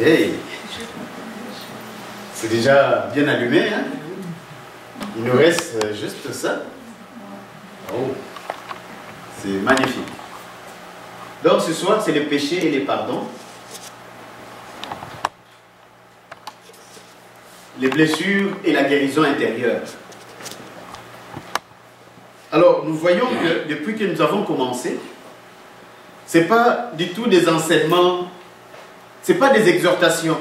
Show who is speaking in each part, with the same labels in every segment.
Speaker 1: Hey, c'est déjà bien allumé, hein? Il nous reste juste ça. Oh, c'est magnifique. Donc ce soir, c'est les péchés et les pardons. Les blessures et la guérison intérieure. Alors, nous voyons que depuis que nous avons commencé, ce n'est pas du tout des enseignements, ce n'est pas des exhortations,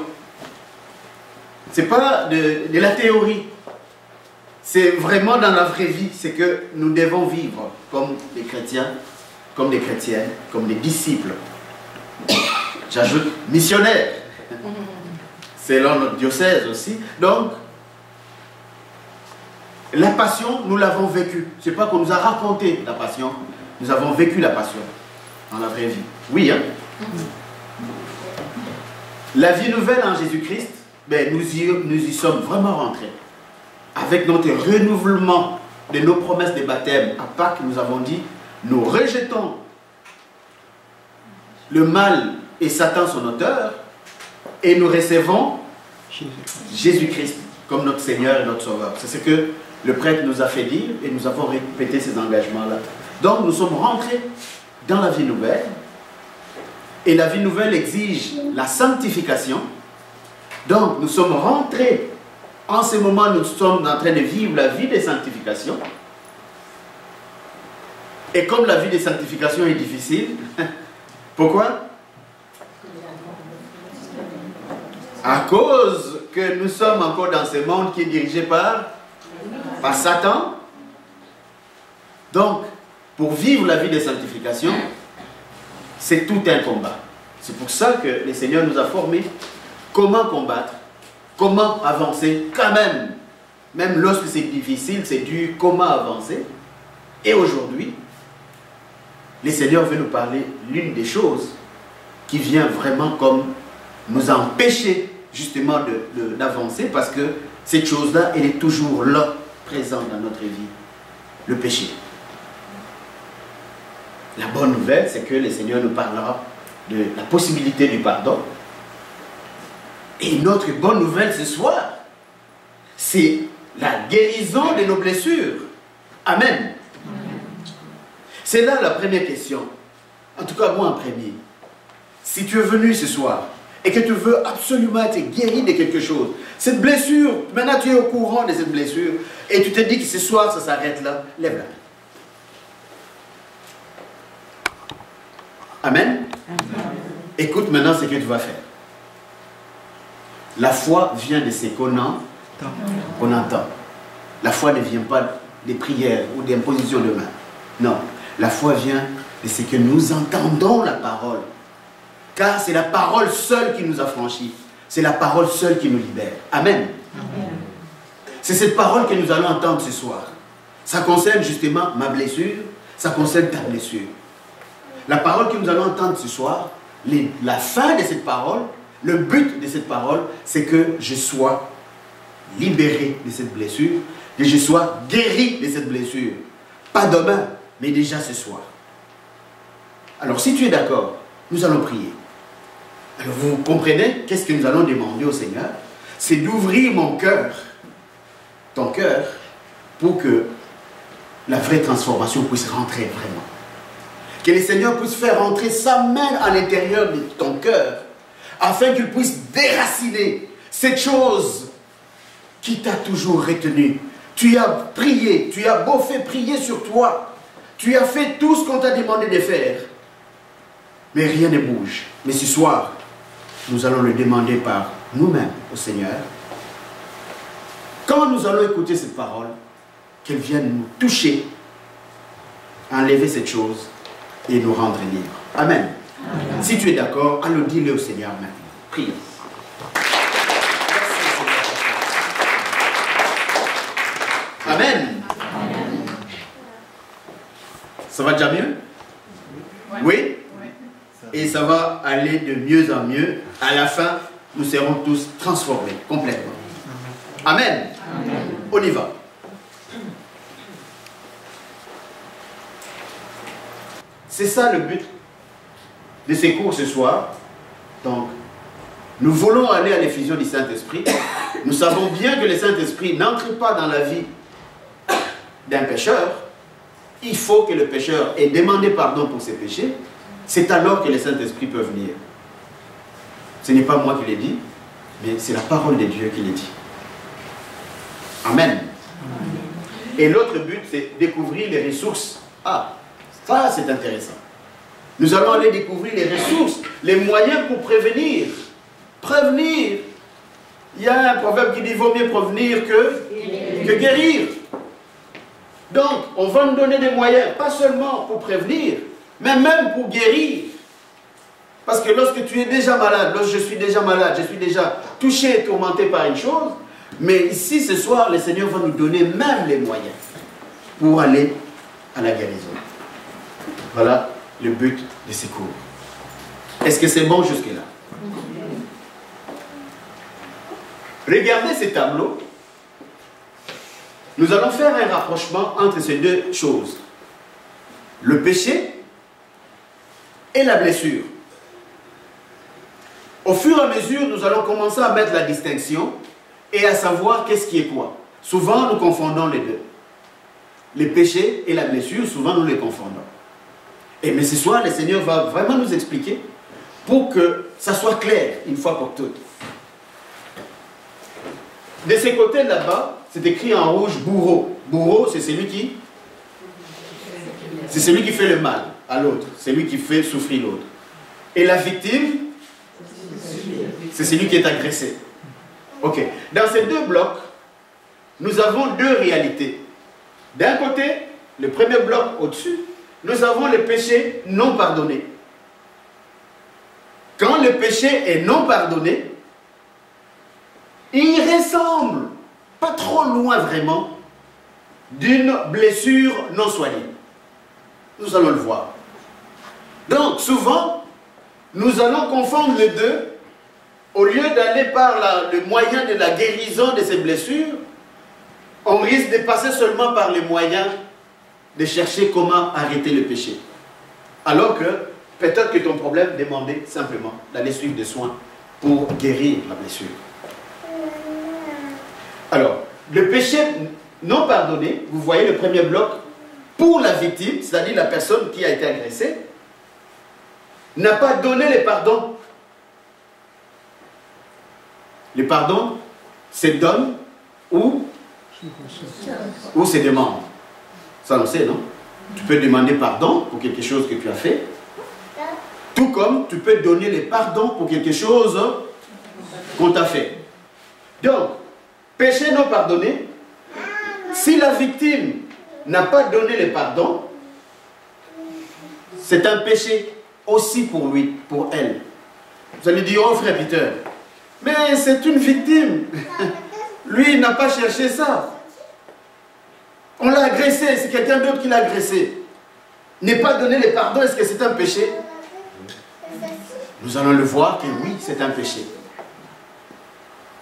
Speaker 1: ce n'est pas de la théorie. C'est vraiment dans la vraie vie, c'est que nous devons vivre comme des chrétiens, comme des chrétiennes, comme des disciples. J'ajoute missionnaires, selon notre diocèse aussi. Donc, la passion, nous l'avons vécue. Ce n'est pas qu'on nous a raconté la passion, nous avons vécu la passion dans la vraie vie. Oui, hein? La vie nouvelle en Jésus-Christ, ben, nous y sommes vraiment rentrés. Avec notre renouvellement de nos promesses de baptême à Pâques, nous avons dit, nous rejetons le mal et Satan son auteur, et nous recevons Jésus-Christ comme notre Seigneur et notre Sauveur. C'est ce que le prêtre nous a fait dire et nous avons répété ces engagements-là. Donc nous sommes rentrés dans la vie nouvelle, et la vie nouvelle exige la sanctification. Donc nous sommes rentrés, en ce moment nous sommes en train de vivre la vie de sanctification. Et comme la vie de sanctification est difficile, pourquoi? À cause que nous sommes encore dans ce monde qui est dirigé par Satan. Donc, pour vivre la vie de sanctification, c'est tout un combat. C'est pour ça que le Seigneur nous a formés. Comment combattre? Comment avancer quand même? Même lorsque c'est difficile, c'est dur, comment avancer? Et aujourd'hui, le Seigneur veut nous parler l'une des choses qui vient vraiment comme nous empêcher justement d'avancer, parce que cette chose-là, elle est toujours là, présente dans notre vie, le péché. La bonne nouvelle, c'est que le Seigneur nous parlera de la possibilité du pardon. Et notre bonne nouvelle ce soir, c'est la guérison de nos blessures. Amen. C'est là la première question. En tout cas, moi en premier. Si tu es venu ce soir et que tu veux absolument être guéri de quelque chose, cette blessure, maintenant tu es au courant de cette blessure, et tu te dis que ce soir ça s'arrête là, lève la main. Amen. Écoute maintenant ce que tu vas faire. La foi vient de ce qu'on entend. La foi ne vient pas des prières ou des impositions de main. Non. La foi vient de ce que nous entendons la parole. Car c'est la parole seule qui nous affranchit. C'est la parole seule qui nous libère. Amen. C'est cette parole que nous allons entendre ce soir. Ça concerne justement ma blessure, ça concerne ta blessure. La parole que nous allons entendre ce soir, la fin de cette parole, le but de cette parole, c'est que je sois libéré de cette blessure, que je sois guéri de cette blessure. Pas demain, mais déjà ce soir. Alors si tu es d'accord, nous allons prier. Alors vous comprenez, qu'est-ce que nous allons demander au Seigneur? C'est d'ouvrir mon cœur, ton cœur, pour que la vraie transformation puisse rentrer vraiment. Que le Seigneur puisse faire rentrer sa main à l'intérieur de ton cœur, afin qu'il puisse déraciner cette chose qui t'a toujours retenu. Tu as prié, tu as beau fait prier sur toi, tu as fait tout ce qu'on t'a demandé de faire, mais rien ne bouge. Mais ce soir, nous allons le demander par nous-mêmes au Seigneur. Quand nous allons écouter cette parole, qu'elle vienne nous toucher, enlever cette chose et nous rendre libres. Amen. Amen. Si tu es d'accord, allons dis-le au Seigneur maintenant. Prions. Amen. Amen. Ça va déjà mieux? Oui? Et ça va aller de mieux en mieux. À la fin, nous serons tous transformés complètement. Amen. Amen. On y va. C'est ça le but de ces cours ce soir. Donc, Nous voulons aller à l'effusion du Saint-Esprit. Nous savons bien que le Saint-Esprit n'entre pas dans la vie d'un pécheur. Il faut que le pécheur ait demandé pardon pour ses péchés. C'est alors que le Saint-Esprit peut venir. Ce n'est pas moi qui l'ai dit, mais c'est la parole de Dieu qui l'a dit. Amen. Et l'autre but, c'est découvrir les ressources. Ah, ça c'est intéressant. Nous allons aller découvrir les ressources, les moyens pour prévenir. Prévenir. Il y a un proverbe qui dit, vaut mieux prévenir que guérir. Donc, on va nous donner des moyens, pas seulement pour prévenir, mais même pour guérir. Parce que lorsque tu es déjà malade, lorsque je suis déjà malade, je suis déjà touché et tourmenté par une chose, mais ici, ce soir, le Seigneur va nous donner même les moyens pour aller à la guérison. Voilà le but de ces cours. Est-ce que c'est bon jusque-là? Regardez ces tableaux. Nous allons faire un rapprochement entre ces deux choses. Le péché et la blessure. Au fur et à mesure, nous allons commencer à mettre la distinction et à savoir qu'est-ce qui est quoi. Souvent, nous confondons les deux. Les péchés et la blessure, souvent, nous les confondons. Et mais ce soir, le Seigneur va vraiment nous expliquer pour que ça soit clair une fois pour toutes. De ces côtés là-bas, c'est écrit en rouge bourreau. Bourreau, c'est celui qui fait le mal à l'autre, celui qui fait souffrir l'autre. Et la victime, c'est celui qui est agressé. Ok. Dans ces deux blocs, nous avons deux réalités. D'un côté, le premier bloc au-dessus, nous avons le péché non pardonné. Quand le péché est non pardonné, il ressemble, pas trop loin vraiment, d'une blessure non soignée. Nous allons le voir. Donc, souvent, nous allons confondre les deux. Au lieu d'aller par le moyen de la guérison de ces blessures, on risque de passer seulement par les moyens de chercher comment arrêter le péché. Alors que, peut-être que ton problème demandait simplement d'aller suivre des soins pour guérir la blessure. Alors, le péché non pardonné, vous voyez le premier bloc, pour la victime, c'est-à-dire la personne qui a été agressée, n'a pas donné le pardon. Le pardon, c'est donne ou c'est demande. Ça on sait, non? Tu peux demander pardon pour quelque chose que tu as fait, tout comme tu peux donner le pardon pour quelque chose qu'on t'a fait. Donc, péché non pardonné, si la victime n'a pas donné le pardon, c'est un péché aussi pour lui, pour elle. Vous allez dire, oh frère Peter, mais c'est une victime. Lui, il n'a pas cherché ça. On l'a agressé, c'est quelqu'un d'autre qui l'a agressé. Ne pas donner le pardon, est-ce que c'est un péché? Nous allons le voir que oui, c'est un péché.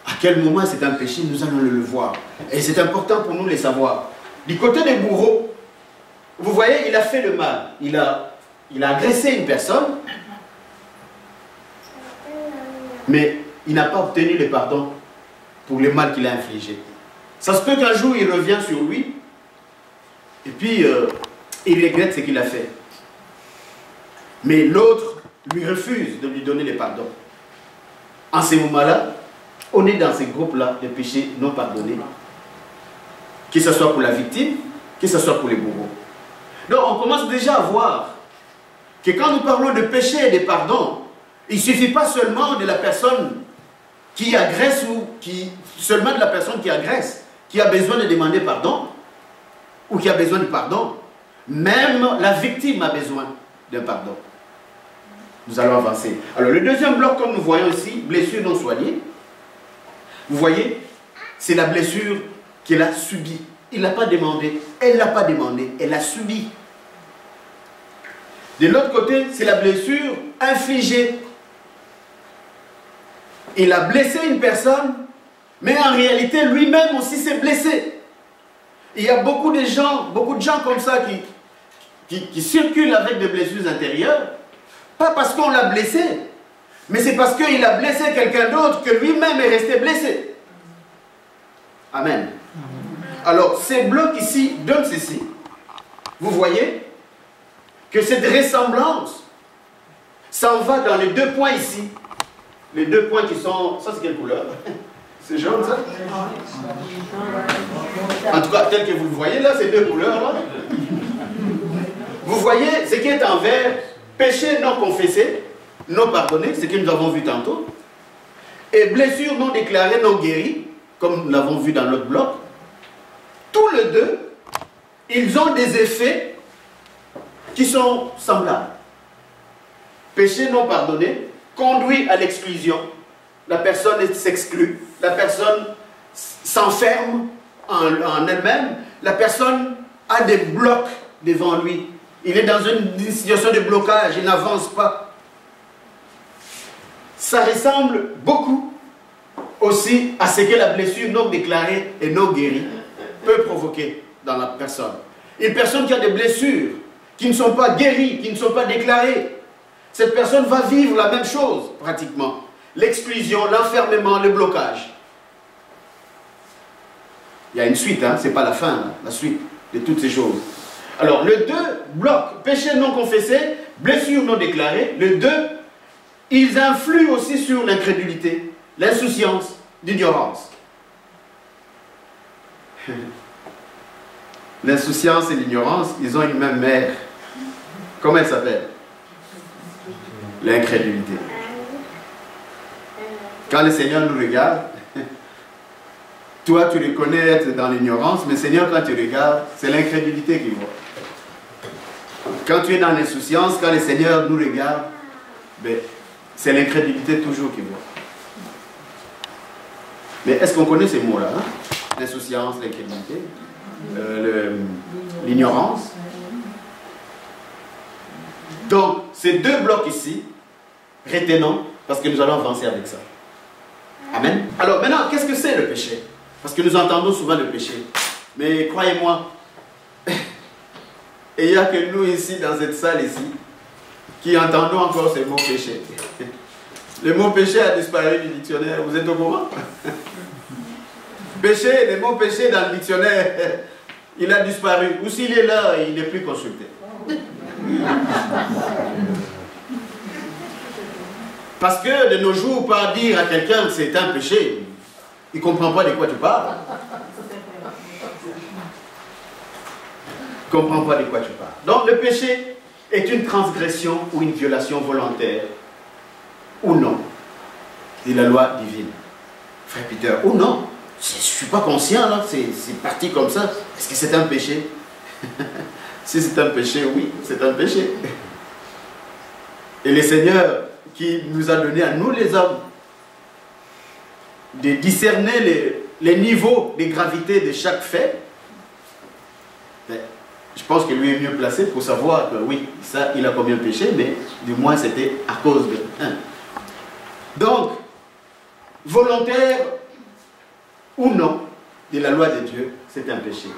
Speaker 1: À quel moment c'est un péché, nous allons le voir. Et c'est important pour nous de le savoir. Du côté des bourreaux, vous voyez, il a fait le mal. Il a agressé une personne, mais il n'a pas obtenu le pardon pour le mal qu'il a infligé. Ça se peut qu'un jour, il revient sur lui, et puis il regrette ce qu'il a fait. Mais l'autre lui refuse de lui donner le pardon. En ces moments-là, on est dans ces groupes-là de péchés non pardonnés. Que ce soit pour la victime, que ce soit pour les bourreaux. Donc on commence déjà à voir que quand nous parlons de péché et de pardon, il ne suffit pas seulement de la personne qui agresse ou seulement de la personne qui agresse, qui a besoin de demander pardon ou qui a besoin de pardon. Même la victime a besoin d'un pardon. Nous allons avancer. Alors le deuxième bloc, comme nous voyons ici, blessure non soignée. Vous voyez, c'est la blessure qu'elle a subie. Il n'a pas demandé, elle ne l'a pas demandé, elle l'a subie. De l'autre côté, c'est la blessure infligée. Il a blessé une personne, mais en réalité, lui-même aussi s'est blessé. Il y a beaucoup de gens comme ça qui circulent avec des blessures intérieures, pas parce qu'on l'a blessé, Mais c'est parce qu'il a blessé quelqu'un d'autre que lui-même est resté blessé. Amen. Alors, ces blocs ici donnent ceci. Vous voyez que cette ressemblance s'en va dans les deux points ici. Les deux points qui sont... Ça, c'est quelle couleur? C'est jaune, ça? En tout cas, tel que vous le voyez, là, ces deux couleurs-là. Vous voyez ce qui est en vert, péché non confessé, non pardonné, ce que nous avons vu tantôt, et blessure non déclarée, non guérie, comme nous l'avons vu dans notre bloc. Tous les deux, ils ont des effets qui sont semblables. Péché non pardonné conduit à l'exclusion. La personne s'exclut, la personne s'enferme en elle-même, la personne a des blocs devant lui. Il est dans une situation de blocage, il n'avance pas. Ça ressemble beaucoup aussi à ce que la blessure non déclarée et non guérie peut provoquer dans la personne. Une personne qui a des blessures, qui ne sont pas guéries, qui ne sont pas déclarées, cette personne va vivre la même chose pratiquement. L'exclusion, l'enfermement, le blocage. Il y a une suite, hein? Ce n'est pas la fin, hein? La suite de toutes ces choses. Alors, le 2 bloc, péché non confessé, blessure non déclarée. Le 2, ils influent aussi sur l'incrédulité, l'insouciance, l'ignorance. L'insouciance et l'ignorance, ils ont une même mère. Comment elle s'appelle? L'incrédulité. Quand le Seigneur nous regarde, toi tu reconnais être dans l'ignorance, mais le Seigneur quand tu regardes, c'est l'incrédulité qu'il voit. Quand tu es dans l'insouciance, quand le Seigneur nous regarde, ben, c'est l'incrédulité toujours qu'il voit. Mais est-ce qu'on connaît ces mots-là, hein? L'insouciance, l'incrédulité, l'ignorance. Donc, ces deux blocs ici, retenons, parce que nous allons avancer avec ça. Amen. Alors maintenant, qu'est-ce que c'est le péché? Parce que nous entendons souvent le péché. Mais croyez-moi, il n'y a que nous ici, dans cette salle ici, qui entendons encore ce mot péché. Le mot péché a disparu du dictionnaire, vous êtes au courant? Péché, le mot péché dans le dictionnaire, il a disparu. Ou s'il est là, il n'est plus consulté. Parce que de nos jours, pas dire à quelqu'un que c'est un péché, il ne comprend pas de quoi tu parles. Il ne comprend pas de quoi tu parles. Donc le péché est une transgression ou une violation volontaire, ou non, de la loi divine. Frère Peter, ou non, je ne suis pas conscient, là, c'est parti comme ça. Est-ce que c'est un péché? Si c'est un péché, oui, c'est un péché. Et le Seigneur qui nous a donné à nous les hommes de discerner les niveaux de gravité de chaque fait, mais je pense que lui est mieux placé pour savoir que oui, ça il a combien péché, mais du moins c'était à cause de... Donc, volontaire ou non de la loi de Dieu, c'est un péché.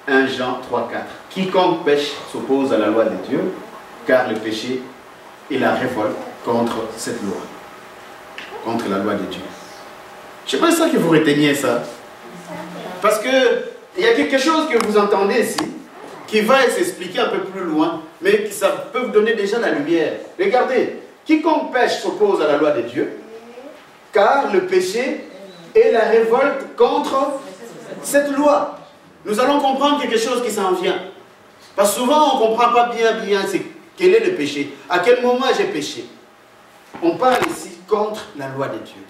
Speaker 1: 1 Jean 3, 4. Quiconque pêche s'oppose à la loi de Dieu, car le péché est la révolte contre cette loi, contre la loi de Dieu. Je pas ça que vous reteniez ça. Parce que il y a quelque chose que vous entendez ici, qui va s'expliquer un peu plus loin, mais qui ça peut vous donner déjà la lumière. Regardez, quiconque pêche s'oppose à la loi de Dieu, car le péché est la révolte contre cette loi. Nous allons comprendre quelque chose qui s'en vient. Parce que souvent, on ne comprend pas bien quel est le péché. À quel moment j'ai péché? On parle ici contre la loi de Dieu.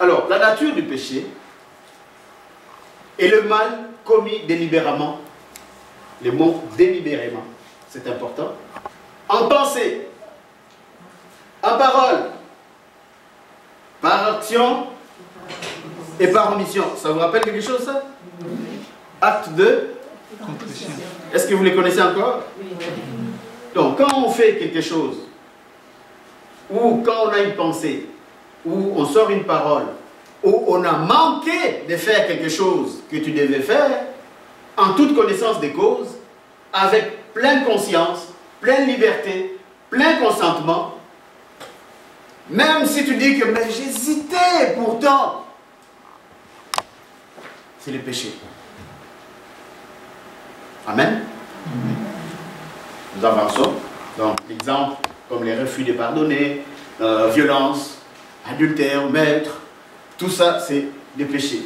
Speaker 1: Alors, la nature du péché est le mal commis délibérément. Le mot délibérément, c'est important. En pensée, en parole, par action et par omission. Ça vous rappelle quelque chose, ça? Acte de contrition. Est-ce que vous les connaissez encore? Donc, quand on fait quelque chose, ou quand on a une pensée, ou on sort une parole, ou on a manqué de faire quelque chose que tu devais faire, en toute connaissance des causes, avec pleine conscience, pleine liberté, plein consentement, même si tu dis que mais j'hésitais pourtant, c'est le péché. Amen. Nous avançons. Donc, l'exemple, comme les refus de pardonner, violence, adultère, meurtre, tout ça, c'est des péchés.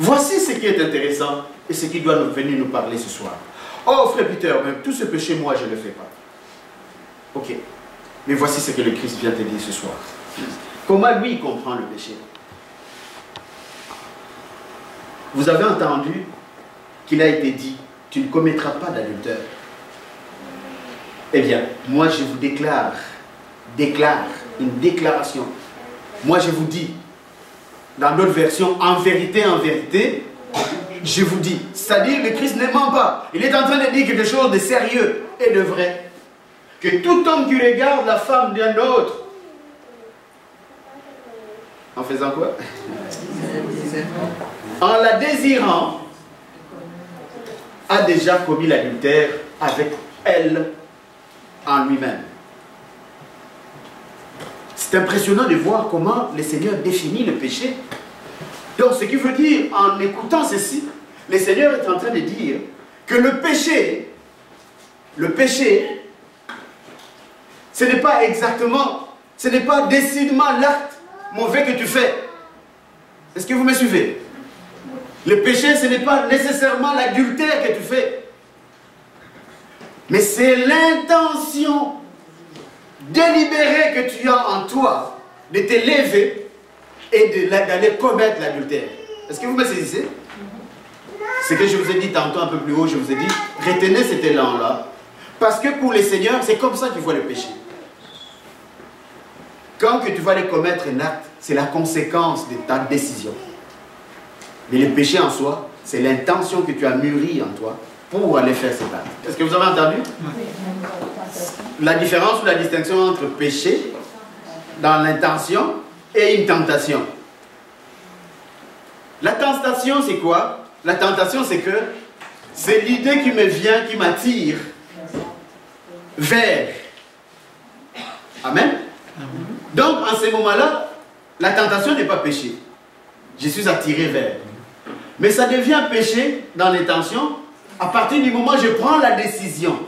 Speaker 1: Voici ce qui est intéressant et ce qui doit venir nous parler ce soir. Oh, frère Peter, mais tout ce péché, moi, je ne le fais pas. Ok. Mais voici ce que le Christ vient te dire ce soir. Comment lui comprend le péché? Vous avez entendu qu'il a été dit, tu ne commettras pas d'adultère. Eh bien, moi je vous déclare une déclaration. Moi je vous dis, dans d'autres versions, en vérité, je vous dis. C'est-à-dire que le Christ ne ment pas. Il est en train de dire quelque chose de sérieux et de vrai. Que tout homme qui regarde la femme d'un autre, en faisant quoi? En la désirant, a déjà commis l'adultère avec elle en lui-même. C'est impressionnant de voir comment le Seigneur définit le péché. Donc ce qui veut dire, en écoutant ceci, le Seigneur est en train de dire que le péché, ce n'est pas exactement, ce n'est pas décidément l'acte mauvais que tu fais. Est-ce que vous me suivez? Le péché, ce n'est pas nécessairement l'adultère que tu fais. Mais c'est l'intention délibérée que tu as en toi de te lever et d'aller commettre l'adultère. Est-ce que vous me saisissez? Ce que je vous ai dit tantôt un peu plus haut, je vous ai dit, retenez cet élan-là. Parce que pour les seigneurs, c'est comme ça qu'ils voient le péché. Quand que tu vas aller commettre un acte, c'est la conséquence de ta décision. Mais le péché en soi, c'est l'intention que tu as mûrie en toi pour aller faire cet acte. Est-ce que vous avez entendu? La différence ou la distinction entre péché dans l'intention et une tentation. La tentation, c'est quoi? La tentation, c'est que c'est l'idée qui me vient, qui m'attire vers. Amen? Donc, en ce moment-là, la tentation n'est pas péché. Je suis attiré vers. Mais ça devient péché dans l'intention à partir du moment où je prends la décision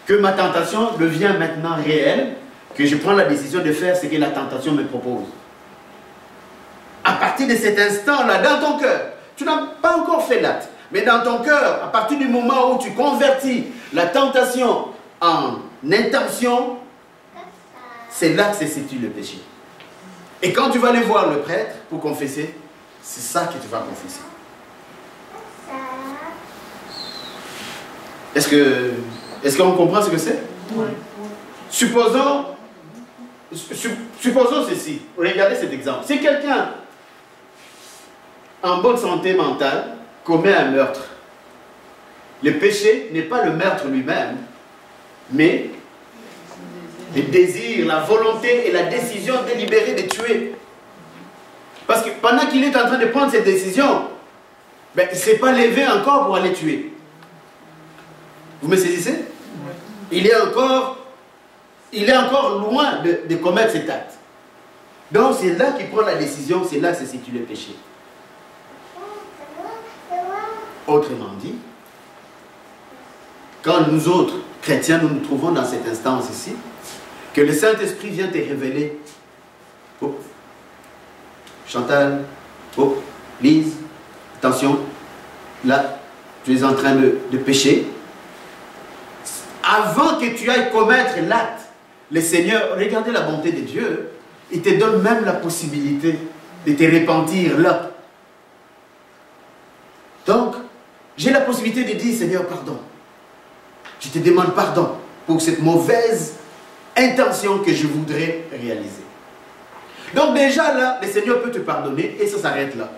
Speaker 1: que ma tentation devient maintenant réelle, que je prends la décision de faire ce que la tentation me propose. À partir de cet instant-là, dans ton cœur, tu n'as pas encore fait l'acte, mais dans ton cœur, à partir du moment où tu convertis la tentation en intention, c'est là que se situe le péché. Et quand tu vas aller voir le prêtre pour confesser, c'est ça que tu vas confesser. Est-ce qu'on comprend ce que c'est? Oui. Supposons ceci. Regardez cet exemple. Si quelqu'un en bonne santé mentale commet un meurtre, le péché n'est pas le meurtre lui-même, mais le désir, la volonté et la décision délibérée de tuer. Parce que pendant qu'il est en train de prendre cette décision, ben, il ne s'est pas levé encore pour aller tuer. Vous me saisissez? Il est encore loin de commettre cet acte. Donc c'est là qu'il prend la décision, c'est là que se situe le péché. Autrement dit, quand nous autres, chrétiens, nous nous trouvons dans cette instance ici, que le Saint-Esprit vient te révéler, oh, Chantal, oh, Lise, attention, là, tu es en train de pécher. Avant que tu ailles commettre l'acte, le Seigneur, regardez la bonté de Dieu, il te donne même la possibilité de te repentir là. Donc, j'ai la possibilité de dire, Seigneur, pardon. Je te demande pardon pour cette mauvaise intention que je voudrais réaliser. Donc déjà là, le Seigneur peut te pardonner et ça s'arrête là.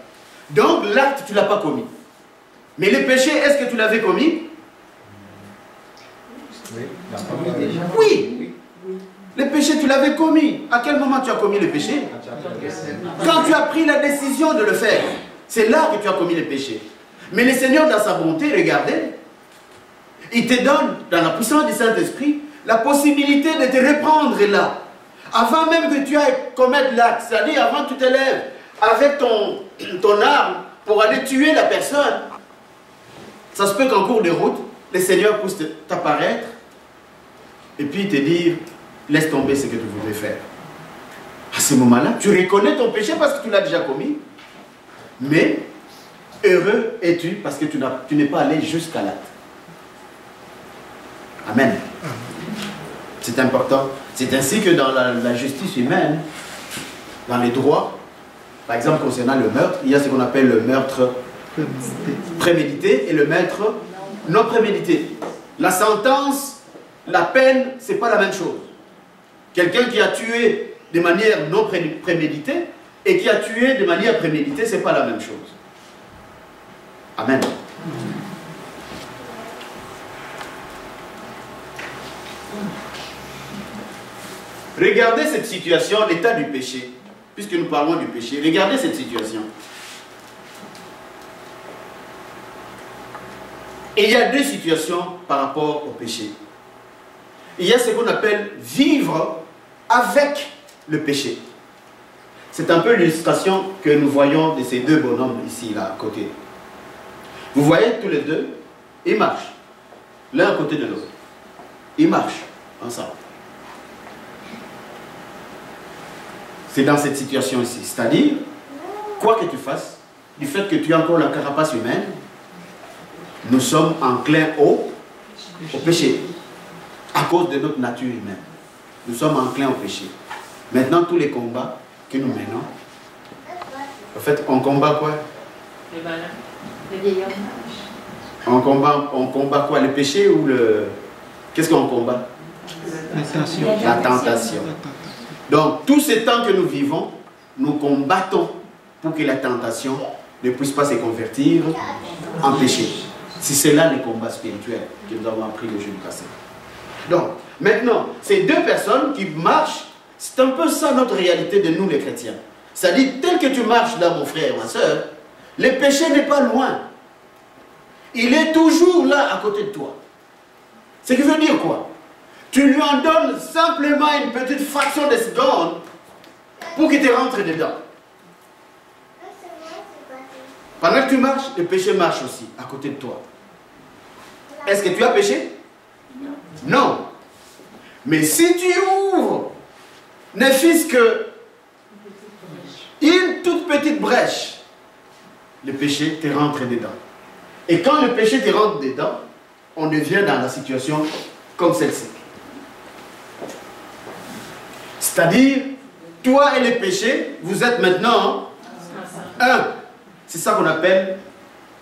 Speaker 1: Donc l'acte, tu ne l'as pas commis. Mais le péché, est-ce que tu l'avais commis? Oui. Le péché, tu l'avais commis. À quel moment tu as commis le péché? Quand tu as pris la décision de le faire. C'est là que tu as commis le péché. Mais le Seigneur, dans sa bonté, regardez, Il te donne, dans la puissance du Saint-Esprit, la possibilité de te reprendre là. Avant même que tu ailles commettre l'acte, c'est-à-dire avant que tu te lèves avec ton arme pour aller tuer la personne, ça se peut qu'en cours de route, le Seigneur puisse t'apparaître et puis te dire, laisse tomber ce que tu voulais faire. À ce moment-là, tu reconnais ton péché parce que tu l'as déjà commis, mais heureux es-tu parce que tu n'es pas allé jusqu'à l'acte. Amen. C'est important. C'est ainsi que dans la justice humaine, dans les droits, par exemple concernant le meurtre, il y a ce qu'on appelle le meurtre prémédité et le meurtre non prémédité. La sentence, la peine, c'est pas la même chose. Quelqu'un qui a tué de manière non préméditée et qui a tué de manière préméditée, c'est pas la même chose. Amen. Regardez cette situation, l'état du péché, puisque nous parlons du péché. Regardez cette situation. Et il y a deux situations par rapport au péché. Il y a ce qu'on appelle vivre avec le péché. C'est un peu l'illustration que nous voyons de ces deux bonhommes ici, là, à côté. Vous voyez tous les deux, ils marchent, l'un à côté de l'autre. Ils marchent ensemble. C'est dans cette situation ici. C'est-à-dire, quoi que tu fasses, du fait que tu as encore la carapace humaine, nous sommes enclins au péché. À cause de notre nature humaine. Nous sommes enclins au péché. Maintenant, tous les combats que nous menons, en fait, on combat quoi?
Speaker 2: Le malin. Le vieillard.
Speaker 1: On combat quoi? Le péché ou le... Qu'est-ce qu'on combat? La tentation. Donc, tout ce temps que nous vivons, nous combattons pour que la tentation ne puisse pas se convertir en péché. Si c'est là le combat spirituel que nous avons appris le jeudi passé. Donc, maintenant, ces deux personnes qui marchent, c'est un peu ça notre réalité de nous les chrétiens. C'est-à-dire, tel que tu marches là, mon frère, ma soeur, le péché n'est pas loin. Il est toujours là à côté de toi. Ce qui veut dire quoi? Tu lui en donnes simplement une petite fraction de seconde pour qu'il te rentre dedans. Pendant que tu marches, le péché marche aussi à côté de toi. Est-ce que tu as péché? Non. Mais si tu ouvres, ne fût-ce que une toute petite brèche, le péché te rentre dedans. Et quand le péché te rentre dedans, on devient dans la situation comme celle-ci. C'est-à-dire, toi et le péché, vous êtes maintenant un. C'est ça qu'on appelle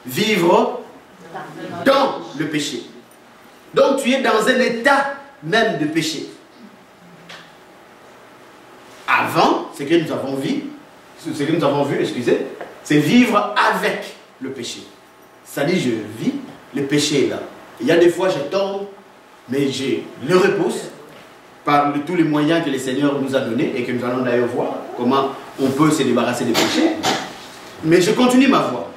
Speaker 1: vivre dans le péché. Donc tu es dans un état même de péché. Avant, ce que nous avons vu, excusez, c'est vivre avec le péché. C'est-à-dire, je vis, le péché est là. Il y a des fois, je tombe, mais je le repousse par tous les moyens que le Seigneur nous a donnés et que nous allons d'ailleurs voir comment on peut se débarrasser des péchés. Mais je continue ma voie.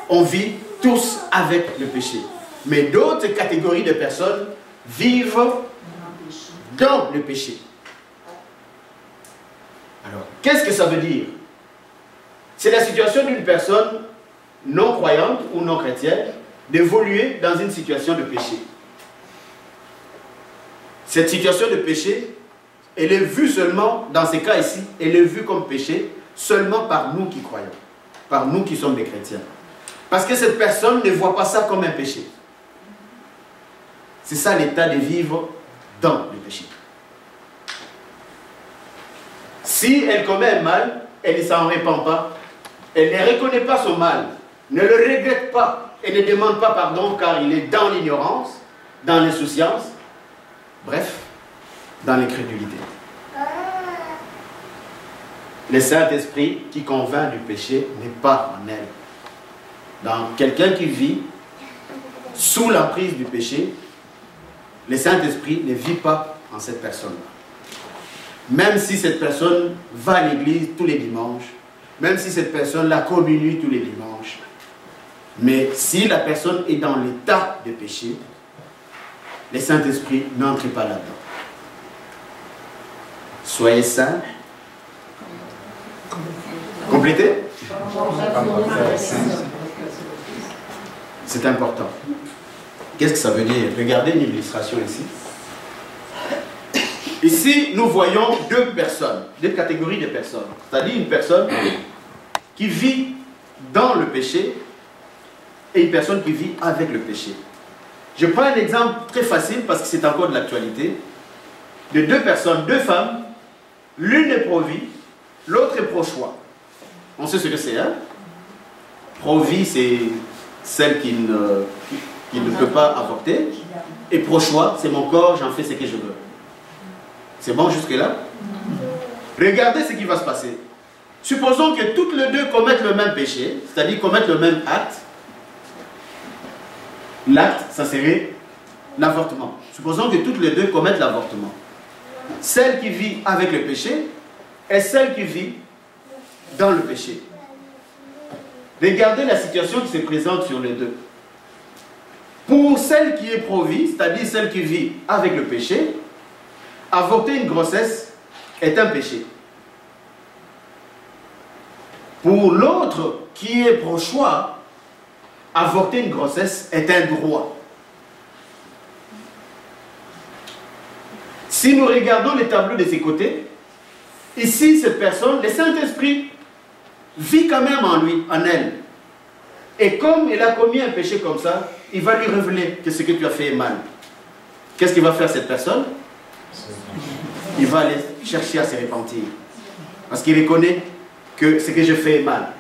Speaker 1: On vit tous avec le péché. Mais d'autres catégories de personnes vivent dans le péché. Alors, qu'est-ce que ça veut dire? C'est la situation d'une personne non croyante ou non chrétienne d'évoluer dans une situation de péché. Cette situation de péché, elle est vue seulement, dans ces cas ici, elle est vue comme péché seulement par nous qui croyons, par nous qui sommes des chrétiens. Parce que cette personne ne voit pas ça comme un péché. C'est ça l'état de vivre dans le péché. Si elle commet un mal, elle ne s'en repent pas, elle ne reconnaît pas son mal, ne le regrette pas et ne demande pas pardon car il est dans l'ignorance, dans l'insouciance, bref, dans l'incrédulité. Le Saint-Esprit qui convainc du péché n'est pas en elle. Dans quelqu'un qui vit sous l'emprise du péché, le Saint-Esprit ne vit pas en cette personne-là. Même si cette personne va à l'église tous les dimanches, même si cette personne la communie tous les dimanches, Mais si la personne est dans l'état de péché, le Saint-Esprit n'entre pas là-dedans. Soyez saints. Complétez. C'est important. Qu'est-ce que ça veut dire? Regardez une illustration ici. Ici, nous voyons deux personnes, deux catégories de personnes. C'est-à-dire une personne qui vit dans le péché et une personne qui vit avec le péché. Je prends un exemple très facile parce que c'est encore de l'actualité. De deux personnes, deux femmes, l'une est pro-vie, l'autre est pro-choix. On sait ce que c'est, hein? Pro-vie, c'est celle qui ne peut pas avorter. Et pro-choix, c'est mon corps, j'en fais ce que je veux. C'est bon jusque-là? Regardez ce qui va se passer. Supposons que toutes les deux commettent le même péché, c'est-à-dire commettent le même acte. L'acte, ça serait l'avortement. Supposons que toutes les deux commettent l'avortement. Celle qui vit avec le péché et celle qui vit dans le péché. Regardez la situation qui se présente sur les deux. Pour celle qui est pro-vie, c'est-à-dire celle qui vit avec le péché, avorter une grossesse est un péché. Pour l'autre qui est pro-choix, avorter une grossesse est un droit. Si nous regardons les tableaux de ces côtés, ici, cette personne, le Saint-Esprit vit quand même en lui, en elle. Et comme elle a commis un péché comme ça, il va lui révéler que ce que tu as fait est mal. Qu'est-ce qu'il va faire cette personne? Il va aller chercher à se repentir. Parce qu'il reconnaît que ce que je fais est mal.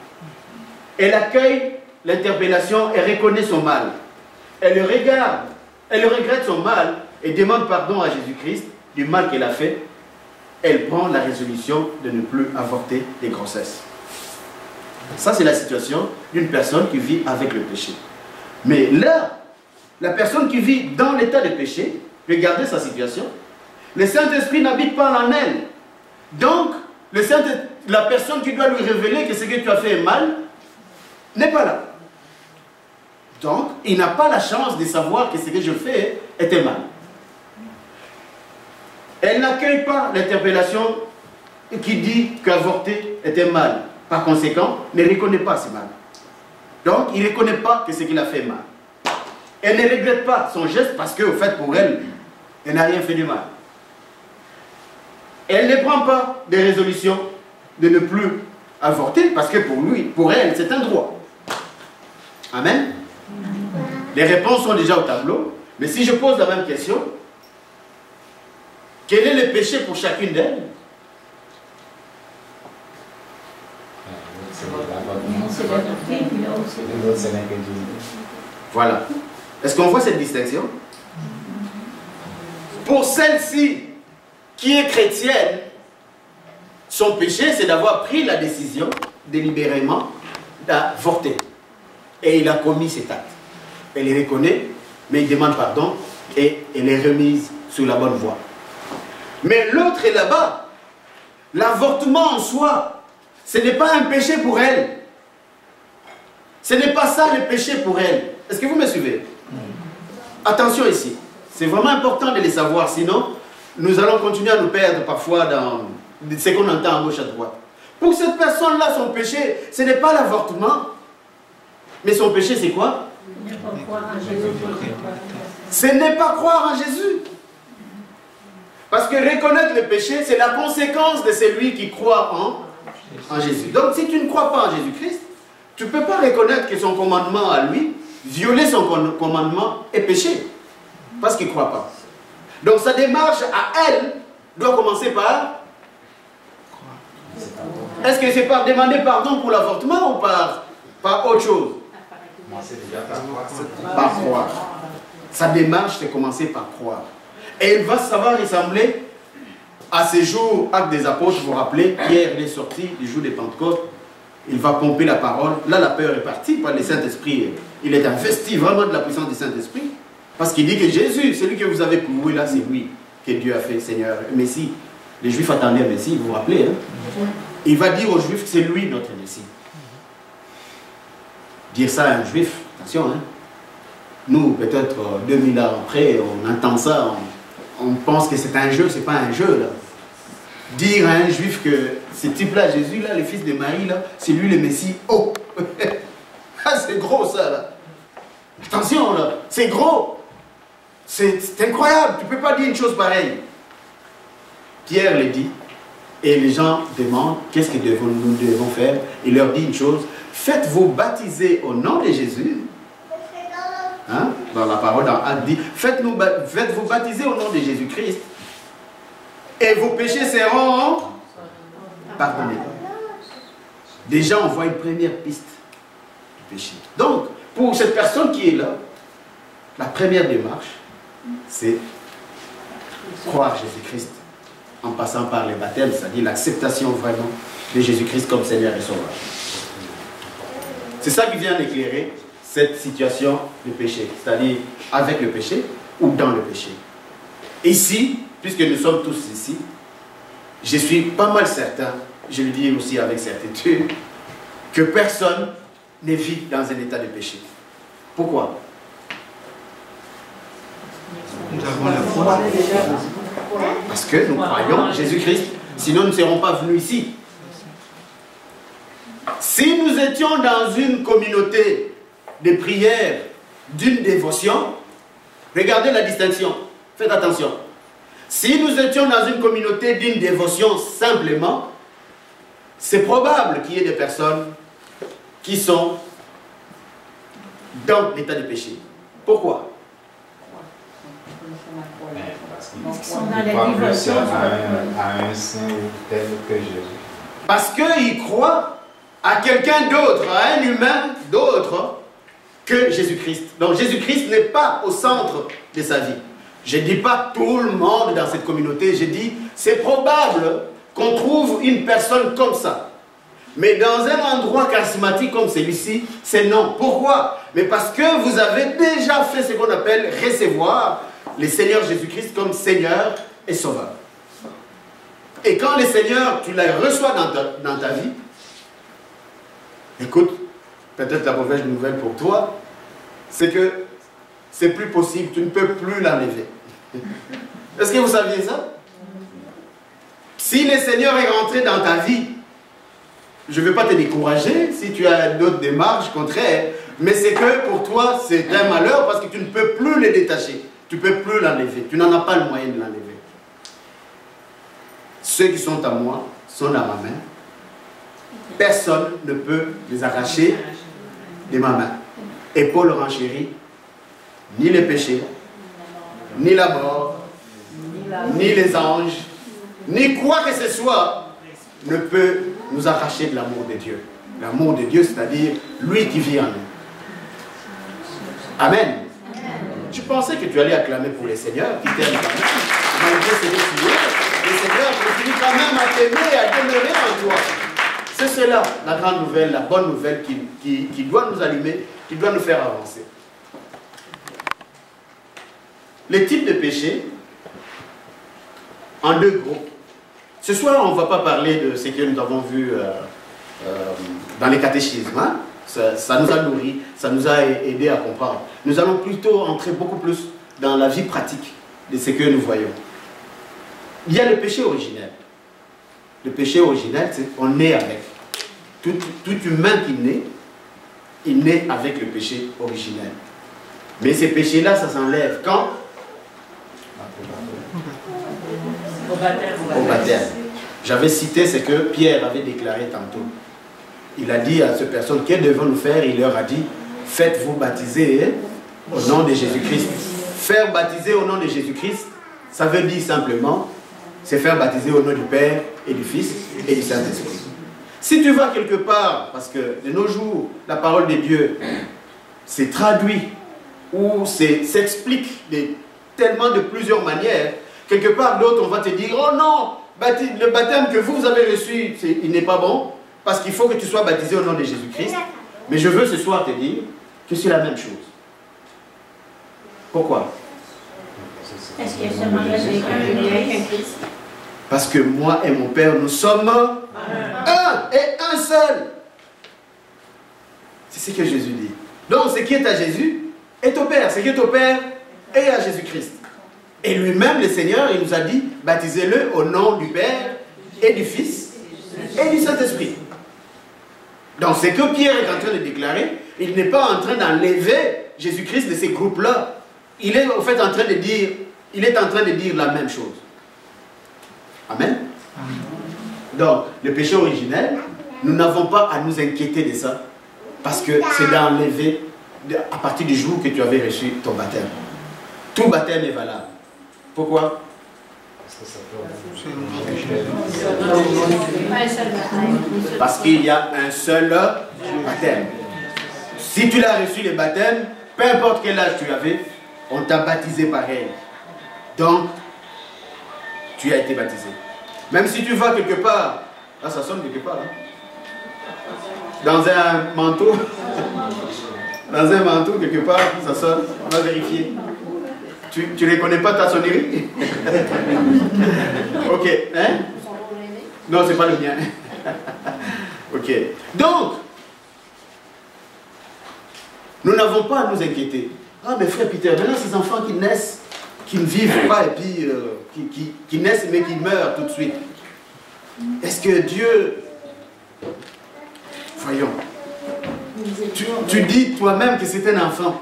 Speaker 1: Elle accueille l'interpellation et reconnaît son mal. Elle le regarde, elle regrette son mal et demande pardon à Jésus-Christ du mal qu'elle a fait. Elle prend la résolution de ne plus avorter des grossesses. Ça, c'est la situation d'une personne qui vit avec le péché. Mais là, la personne qui vit dans l'état de péché, regardez sa situation. Le Saint-Esprit n'habite pas en elle. Donc, la personne qui doit lui révéler que ce que tu as fait est mal, n'est pas là. Donc, il n'a pas la chance de savoir que ce que je fais était mal. Elle n'accueille pas l'interpellation qui dit qu'avorter était mal. Par conséquent, ne reconnaît pas ce mal. Donc, il ne reconnaît pas que ce qu'il a fait est mal. Elle ne regrette pas son geste parce qu'au fait, pour elle, elle n'a rien fait de mal. Elle ne prend pas de résolution de ne plus avorter parce que pour elle, c'est un droit. Amen. Les réponses sont déjà au tableau. Mais si je pose la même question, quel est le péché pour chacune d'elles? Voilà. Est-ce qu'on voit cette distinction? Pour celle-ci qui est chrétienne, son péché, c'est d'avoir pris la décision délibérément d'avorter. Et il a commis cet acte. Elle le reconnaît, mais il demande pardon et elle est remise sur la bonne voie. Mais l'autre est là-bas. L'avortement en soi, ce n'est pas un péché pour elle. Ce n'est pas ça le péché pour elle. Est-ce que vous me suivez? Attention ici. C'est vraiment important de les savoir, sinon nous allons continuer à nous perdre parfois dans ce qu'on entend à gauche à droite. Pour cette personne-là, son péché, ce n'est pas l'avortement. Mais son péché, c'est quoi? Ce n'est pas croire en Jésus. Parce que reconnaître le péché, c'est la conséquence de celui qui croit en Jésus. Donc si tu ne crois pas en Jésus-Christ, tu ne peux pas reconnaître que son commandement à lui, violer son commandement est péché. Parce qu'il ne croit pas. Donc sa démarche à elle doit commencer par... Est-ce que c'est par demander pardon pour l'avortement ou par autre chose? Par croire. Sa démarche, c'est commencer par croire. Et il va savoir ressembler à ces jours, actes des apôtres. Vous vous rappelez, Pierre il est sorti du jour de Pentecôte. Il va pomper la parole. Là, la peur est partie par le Saint-Esprit. Il est investi vraiment de la puissance du Saint-Esprit. Parce qu'il dit que Jésus, celui que vous avez couru là, c'est lui que Dieu a fait Seigneur, Messie. Les Juifs attendaient un Messie, vous vous rappelez. Hein? Il va dire aux Juifs que c'est lui notre Messie. dire ça à un juif, attention, hein. Nous, peut-être 2000 ans après, on entend ça, on pense que c'est un jeu, c'est pas un jeu, là. Dire à un juif que ce type-là, Jésus, là, le fils de Marie, là, c'est lui le Messie, oh. Ah, c'est gros, ça, là. Attention, là, c'est gros. C'est incroyable, tu ne peux pas dire une chose pareille. Pierre le dit, et les gens demandent, qu'est-ce que nous devons faire? Il leur dit une chose, faites-vous baptiser au nom de Jésus. Hein? Dans la parole, dans Actes dit, faites-vous baptiser au nom de Jésus-Christ, et vos péchés seront pardonnés. Déjà, on voit une première piste du péché. Donc, pour cette personne qui est là, la première démarche, c'est croire Jésus-Christ en passant par le baptême, c'est-à-dire l'acceptation vraiment de Jésus-Christ comme Seigneur et Sauveur. C'est ça qui vient d'éclairer cette situation de péché, c'est-à-dire avec le péché ou dans le péché. Ici, puisque nous sommes tous ici, je suis pas mal certain, je le dis aussi avec certitude, que personne ne vit dans un état de péché. Pourquoi?
Speaker 3: Nous avons la foi.
Speaker 1: Parce que nous croyons Jésus-Christ, sinon nous ne serons pas venus ici. Si nous étions dans une communauté de prière, d'une dévotion, regardez la distinction, faites attention. Si nous étions dans une communauté d'une dévotion simplement, c'est probable qu'il y ait des personnes qui sont dans l'état de péché. Pourquoi?
Speaker 4: Parce qu'ils sont dans la dévotion à un saint tel que Jésus.
Speaker 1: Parce qu'ils croient à quelqu'un d'autre, à un humain d'autre que Jésus-Christ. Donc Jésus-Christ n'est pas au centre de sa vie. Je ne dis pas tout le monde dans cette communauté, je dis c'est probable qu'on trouve une personne comme ça. Mais dans un endroit charismatique comme celui-ci, c'est non. Pourquoi? Mais parce que vous avez déjà fait ce qu'on appelle recevoir le Seigneur Jésus-Christ comme Seigneur et Sauveur. Et quand le Seigneur, tu la reçois dans ta vie, écoute, peut-être la mauvaise nouvelle pour toi, c'est que c'est plus possible, tu ne peux plus l'enlever. Est-ce que vous saviez ça? Si le Seigneur est rentré dans ta vie, je ne veux pas te décourager si tu as d'autres démarches contraires, mais c'est que pour toi, c'est un malheur parce que tu ne peux plus le détacher. Tu ne peux plus l'enlever. Tu n'en as pas le moyen de l'enlever. Ceux qui sont à moi sont dans ma main. Personne ne peut les arracher de ma main. Et Paul renchérit, ni les péchés, ni la mort, ni les anges, ni quoi que ce soit ne peut nous arracher de l'amour de Dieu. L'amour de Dieu, c'est-à-dire lui qui vit en nous. Amen. Tu pensais que tu allais acclamer pour le Seigneur qui t'aime quand même. Malgré ce que tu es, le Seigneur continue quand même à t'aimer et à demeurer en toi. C'est cela, la grande nouvelle, la bonne nouvelle qui doit nous allumer, qui doit nous faire avancer. Les types de péchés, en deux groupes. Ce soir, on ne va pas parler de ce que nous avons vu dans les catéchismes. Hein? Ça nous a nourris, ça nous a aidé à comprendre. Nous allons plutôt entrer beaucoup plus dans la vie pratique de ce que nous voyons. Il y a le péché originel. Le péché originel, c'est qu'on naît avec. Tout humain qui naît, il naît avec le péché originel. Mais ces péchés-là, ça s'enlève quand?
Speaker 2: Au baptême.
Speaker 1: Au baptême. J'avais cité ce que Pierre avait déclaré tantôt. Il a dit à ces personnes, qu'est-ce devons nous faire? Il leur a dit, faites-vous baptiser au nom de Jésus-Christ. Faire baptiser au nom de Jésus-Christ, ça veut dire simplement, c'est faire baptiser au nom du Père et du Fils et du Saint-Esprit. Si tu vas quelque part, parce que de nos jours, la parole de Dieu s'est traduite ou s'explique tellement de plusieurs manières, quelque part d'autres, on va te dire, oh non, le baptême que vous avez reçu, il n'est pas bon, parce qu'il faut que tu sois baptisé au nom de Jésus-Christ. Mais je veux ce soir te dire que c'est la même chose. Pourquoi?
Speaker 4: Est-ce qu'il y a seulement quelqu'un Christ?
Speaker 1: Parce que moi et mon Père, nous sommes un et un seul. C'est ce que Jésus dit. Donc, ce qui est à Jésus est au Père. Ce qui est au Père est à Jésus-Christ. Et lui-même, le Seigneur, il nous a dit, baptisez-le au nom du Père et du Fils et du Saint-Esprit. Donc, ce que Pierre est en train de déclarer, il n'est pas en train d'enlever Jésus-Christ de ces groupes-là. Il est en fait en train de dire, la même chose. Amen. Donc, le péché originel, nous n'avons pas à nous inquiéter de ça, parce que c'est d'enlever à partir du jour que tu avais reçu ton baptême. Tout baptême est valable. Pourquoi? Parce qu'il y a un seul baptême. Si tu l'as reçu le baptême, peu importe quel âge tu avais, on t'a baptisé pareil. Donc, tu as été baptisé. Même si tu vas quelque part, là ça sonne quelque part, hein? Dans un manteau, quelque part, ça sonne, on va vérifier. Tu ne reconnais pas ta sonnerie? Ok, hein? Non, c'est pas le mien. Ok, donc, nous n'avons pas à nous inquiéter. Ah, mais frère Peter, maintenant ces enfants qui naissent, qui ne vivent pas et puis qui naissent mais qui meurent tout de suite. Est-ce que Dieu... Voyons. Tu dis toi-même que c'est un enfant.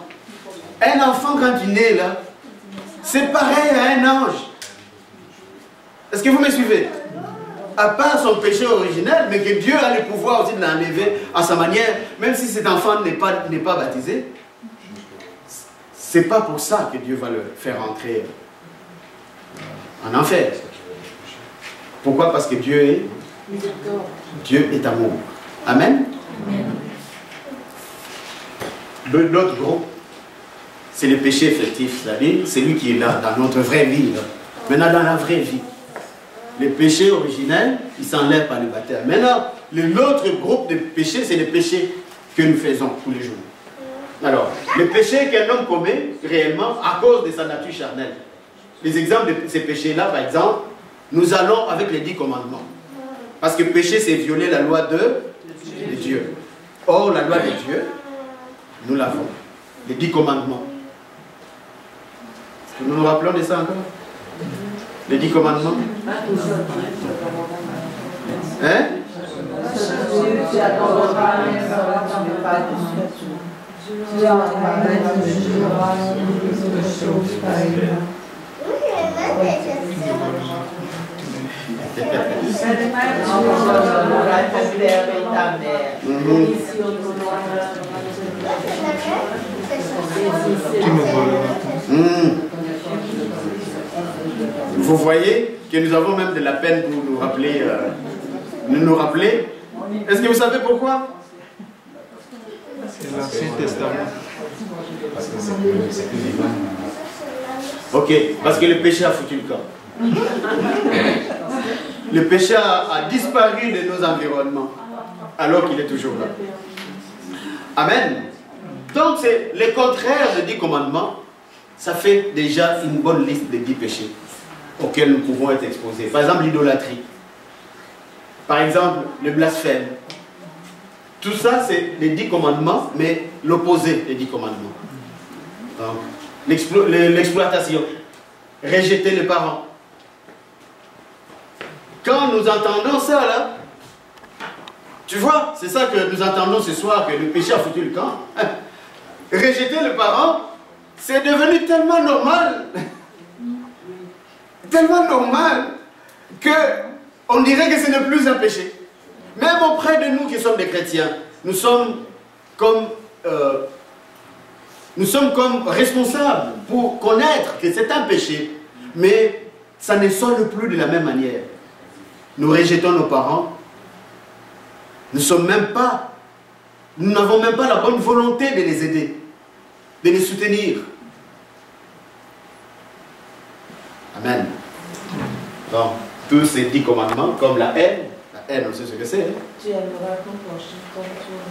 Speaker 1: Un enfant quand il naît là, c'est pareil à un ange. Est-ce que vous me suivez? À part son péché originel, mais que Dieu a le pouvoir aussi de l'enlever à sa manière, même si cet enfant n'est pas baptisé, c'est pas pour ça que Dieu va le faire entrer en enfer. Pourquoi? Parce que Dieu est amour. Amen. L'autre groupe, c'est le péché effectif, c'est-à-dire celui qui est là, dans notre vraie vie. Là. Maintenant, dans la vraie vie. Le péché originel, il s'enlève par le baptême. Maintenant, l'autre groupe de péchés, c'est les péchés que nous faisons tous les jours. Alors, le péché qu'un homme commet réellement à cause de sa nature charnelle. Les exemples de ces péchés-là, par exemple, nous allons avec les 10 commandements. Parce que péché, c'est violer la loi de Dieu. Or, la loi de Dieu, nous l'avons. Les 10 commandements. Est-ce que nous nous rappelons de ça encore? Les 10 commandements? Hein? Vous voyez que nous avons même de la peine pour nous rappeler. Est-ce que vous savez pourquoi?
Speaker 3: C'est l'Ancien Testament.
Speaker 4: Parce que c'est plus vivant.
Speaker 1: Ok, parce que le péché a foutu le camp. Le péché a disparu de nos environnements, alors qu'il est toujours là. Amen. Donc, c'est le contraire de 10 commandements. Ça fait déjà une bonne liste de 10 péchés auxquels nous pouvons être exposés. Par exemple, l'idolâtrie. Par exemple, le blasphème. Tout ça, c'est les 10 commandements, mais l'opposé des 10 commandements. L'exploitation. Rejeter les parents. Quand nous entendons ça, là, tu vois, c'est ça que nous entendons ce soir, que le péché a foutu le camp. Rejeter les parents, c'est devenu tellement normal, que on dirait que ce n'est plus un péché. Même auprès de nous qui sommes des chrétiens, nous sommes comme responsables pour connaître que c'est un péché, mais ça ne sonne plus de la même manière. Nous rejetons nos parents, nous n'avons même pas la bonne volonté de les aider, de les soutenir. Amen. Donc, tous ces 10 commandements, comme la haine, on sait ce que c'est. Hein?
Speaker 2: Tu aimeras ton prochain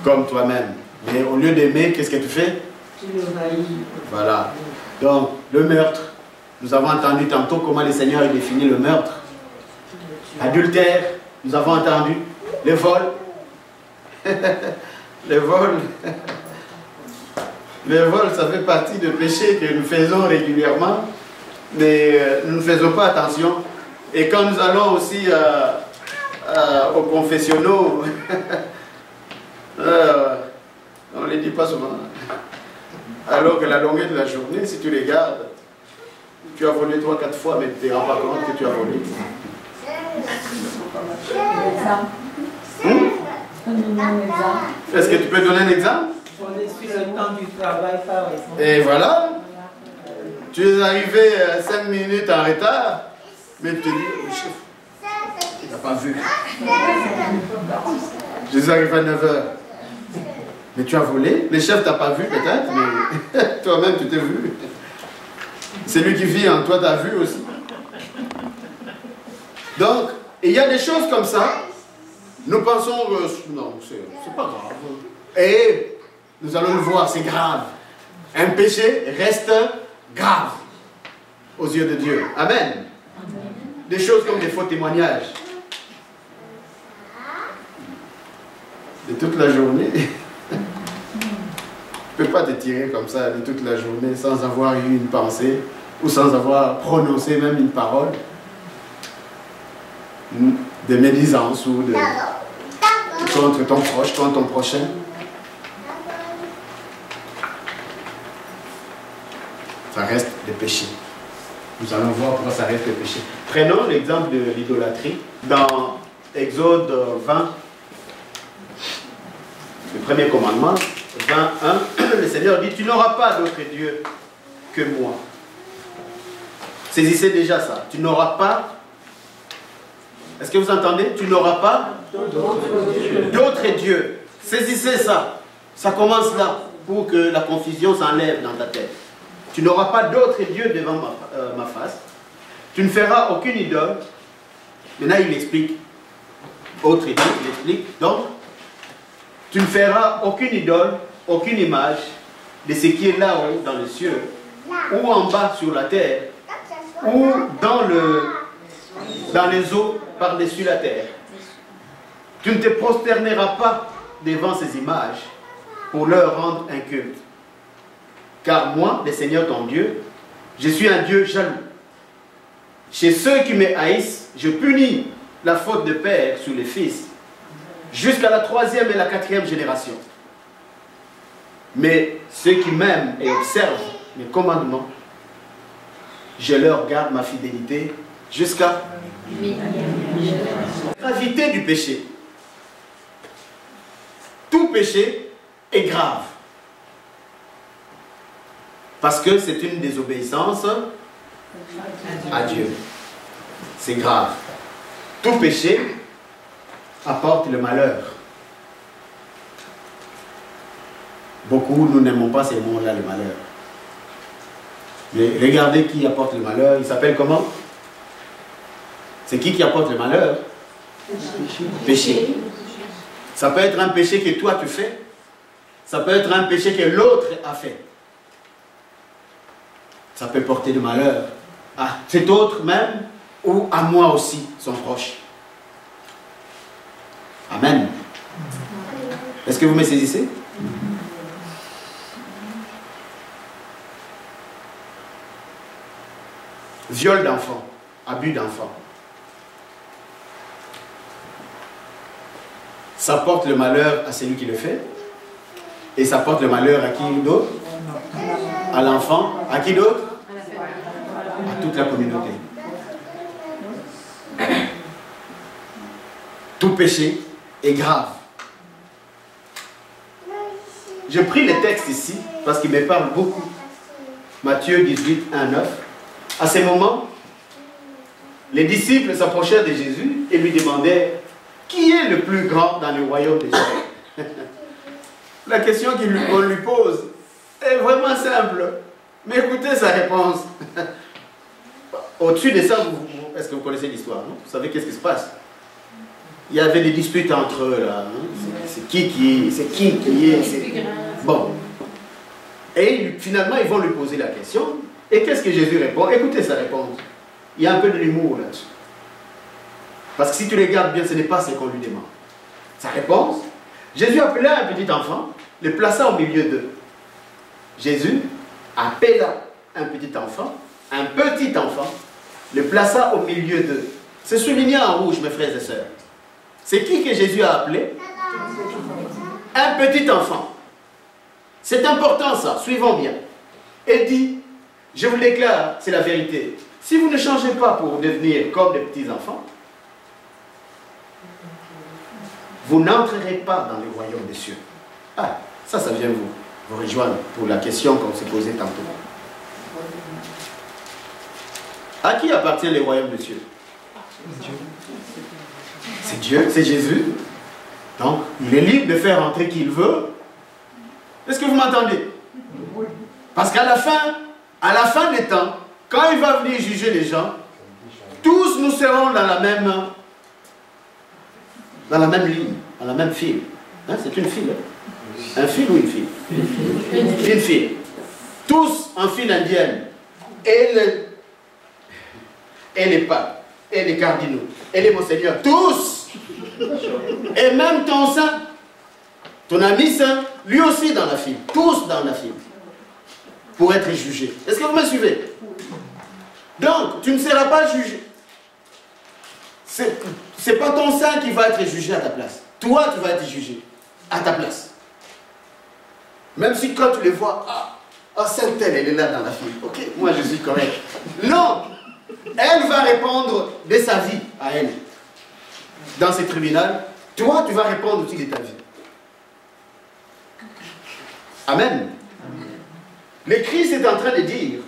Speaker 1: comme toi-même. Mais au lieu d'aimer, qu'est-ce que tu fais?
Speaker 2: Tu le haïs.
Speaker 1: Voilà. Donc, le meurtre. Nous avons entendu tantôt comment le Seigneur a défini le meurtre. Adultère, nous avons entendu. Le vol. Le vol, le vol, ça fait partie de péchés que nous faisons régulièrement, mais nous ne faisons pas attention. Et quand nous allons aussi aux confessionnaux, on ne les dit pas souvent. Alors que la longueur de la journée, si tu regardes, tu as volé 3-4 fois, mais tu ne te rends pas compte que tu as volé. Est-ce que tu peux donner un exemple?
Speaker 2: On explique le temps du travail, par exemple.
Speaker 1: Et voilà. Tu es arrivé 5 minutes en retard, mais tu te dis, oh, chef, il n'a pas vu. Je suis arrivé à 9 h. Mais tu as volé. Le chef t'a pas vu peut-être, mais toi-même tu t'es vu. Celui qui vit en toi t'a vu aussi. Donc, il y a des choses comme ça. Nous pensons, non, c'est pas grave. Et nous allons le voir, c'est grave. Un péché reste grave aux yeux de Dieu. Amen. Des choses comme des faux témoignages. De toute la journée. Tu ne peux pas te tirer comme ça de toute la journée sans avoir eu une pensée ou sans avoir prononcé même une parole de médisance ou de contre ton proche, contre ton prochain. Ça reste des péchés. Nous allons voir pourquoi ça reste des péchés. Prenons l'exemple de l'idolâtrie dans Exode 20, le premier commandement, 21, le Seigneur dit, tu n'auras pas d'autre Dieu que moi. Saisissez déjà ça. Tu n'auras pas. Est-ce que vous entendez? Tu n'auras pas d'autres dieux. Saisissez ça. Ça commence là pour que la confusion s'enlève dans ta tête. Tu n'auras pas d'autres dieux devant ma face. Tu ne feras aucune idole. Maintenant, il explique. Autre dieu, il explique. Donc, tu ne feras aucune idole, aucune image de ce qui est là-haut dans les cieux, ou en bas sur la terre, ou dans les eaux par-dessus la terre. Tu ne te prosterneras pas devant ces images pour leur rendre un culte. Car moi, le Seigneur ton Dieu, je suis un Dieu jaloux. Chez ceux qui me haïssent, je punis la faute de père sur les fils, jusqu'à la 3e et la 4e génération. Mais ceux qui m'aiment et observent mes commandements, je leur garde ma fidélité jusqu'à la gravité du péché. Tout péché est grave. Parce que c'est une désobéissance à Dieu. C'est grave. Tout péché apporte le malheur. Beaucoup, nous n'aimons pas ces mots-là, le malheur. Mais regardez qui apporte le malheur. Il s'appelle comment? C'est qui apporte le malheur? Péché. Ça peut être un péché que toi tu fais. Ça peut être un péché que l'autre a fait. Ça peut porter le malheur à cet autre même ou à moi aussi, son proche. Amen. Est-ce que vous me saisissez? Viol d'enfant, abus d'enfant. Ça porte le malheur à celui qui le fait. Et ça porte le malheur à qui d'autre? À l'enfant. À qui d'autre? À toute la communauté. Tout péché est grave. Je pris le texte ici parce qu'il me parle beaucoup. Matthieu 18, 1, 9. À ce moment, les disciples s'approchèrent de Jésus et lui demandaient qui est le plus grand dans le royaume des cieux. La question qu'on lui pose est vraiment simple. Mais écoutez sa réponse. Au-dessus de ça, est-ce que vous connaissez l'histoire? Vous savez qu'est-ce qui se passe? Il y avait des disputes entre eux là. C'est qui est. Bon. Et finalement, ils vont lui poser la question. Et qu'est-ce que Jésus répond? Écoutez sa réponse. Il y a un peu de l'humour là-dessus. Parce que si tu regardes bien, ce n'est pas ce qu'on lui demande. Sa réponse, Jésus appela un petit enfant, le plaça au milieu d'eux. Jésus appela un petit enfant, le plaça au milieu d'eux. C'est souligné en rouge, mes frères et sœurs. C'est qui que Jésus a appelé? Un petit enfant. C'est important ça, suivons bien. Et dit, je vous déclare, c'est la vérité, si vous ne changez pas pour devenir comme des petits enfants, vous n'entrerez pas dans le royaume des cieux. Ah, ça vient vous rejoindre pour la question qu'on s'est posée tantôt. À qui appartient le royaume des cieux? C'est Dieu, c'est Jésus. Donc, il est libre de faire entrer qui il veut. Est-ce que vous m'entendez? Parce qu'à la fin des temps, quand il va venir juger les gens, tous nous serons dans la même ligne, dans la même file. Hein, c'est une file. Hein? Un fil ou une file? Une file. Tous en file indienne. Et les papes, et les cardinaux, et les monseigneurs, tous. Et même ton saint, ton ami saint, lui aussi dans la file. Tous dans la file. Pour être jugé. Est-ce que vous me suivez? Donc, tu ne seras pas jugé. C'est pas ton saint qui va être jugé à ta place. Toi, tu vas être jugé à ta place. Même si quand tu les vois, sainte elle est là dans la file. Ok, moi je suis correct. Non! Elle va répondre de sa vie à elle. Dans ce tribunal, toi, tu vas répondre aussi de ta vie. Amen. Le Christ est en train de dire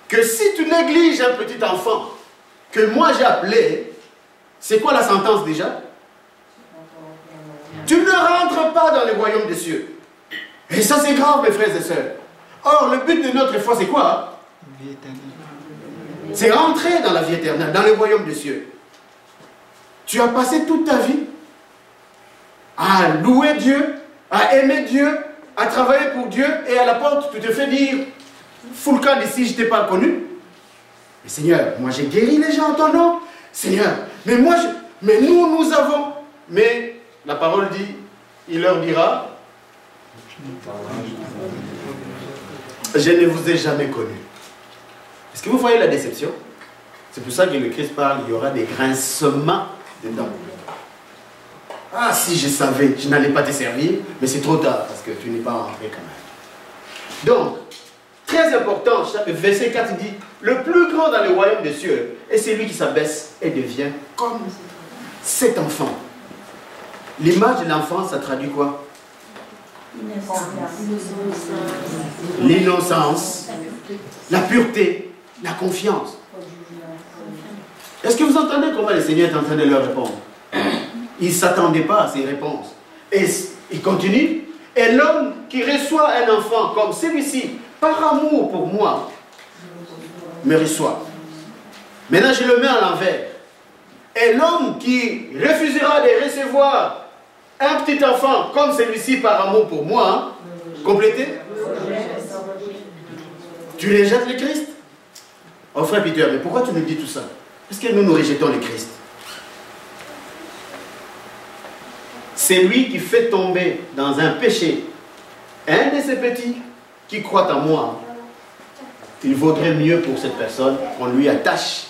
Speaker 1: que si tu négliges un petit enfant que moi j'ai appelé, c'est quoi la sentence déjà? Tu ne rentres pas dans le royaume des cieux. Et ça c'est grave, mes frères et sœurs. Or, le but de notre foi, c'est quoi? C'est rentrer dans la vie éternelle, dans le royaume des cieux. Tu as passé toute ta vie à louer Dieu, à aimer Dieu, à travailler pour Dieu, et à la porte, tu te fais dire, Foulcan d'ici, je ne t'ai pas connu. Mais Seigneur, moi j'ai guéri les gens en ton nom. Seigneur, mais nous avons. Mais la parole dit, il leur dira, je ne vous ai jamais connu. Est-ce que vous voyez la déception? C'est pour ça que le Christ parle, il y aura des grincements dedans. Ah, si je savais, je n'allais pas te servir, mais c'est trop tard, parce que tu n'es pas rentré quand même. Donc, très important, verset 4 dit, le plus grand dans le royaume des cieux est celui qui s'abaisse et devient comme cet enfant. L'image de l'enfant, ça traduit quoi? L'innocence, la pureté, la confiance. Est-ce que vous entendez comment le Seigneur est en train de leur répondre? Il ne s'attendait pas à ces réponses. Et il continue. Et l'homme qui reçoit un enfant comme celui-ci, par amour pour moi, me reçoit. Maintenant, je le mets à l'envers. Et l'homme qui refusera de recevoir un petit enfant comme celui-ci par amour pour moi, complétez. Tu rejettes le Christ? Oh frère Peter, mais pourquoi tu nous dis tout ça? Est-ce que nous rejetons le Christ? C'est lui qui fait tomber dans un péché un de ces petits qui croient en moi. Il vaudrait mieux pour cette personne qu'on lui attache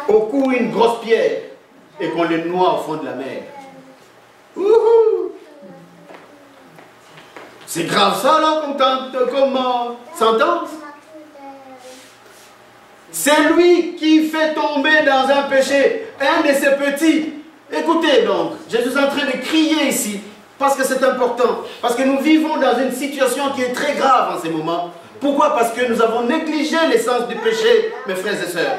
Speaker 1: au cou une grosse pierre et qu'on le noie au fond de la mer. C'est grave ça là comme sentence. C'est lui qui fait tomber dans un péché un de ces petits. Écoutez donc, Jésus est en train de crier ici, parce que c'est important, parce que nous vivons dans une situation qui est très grave en ce moment. Pourquoi? Parce que nous avons négligé l'essence du péché, mes frères et sœurs.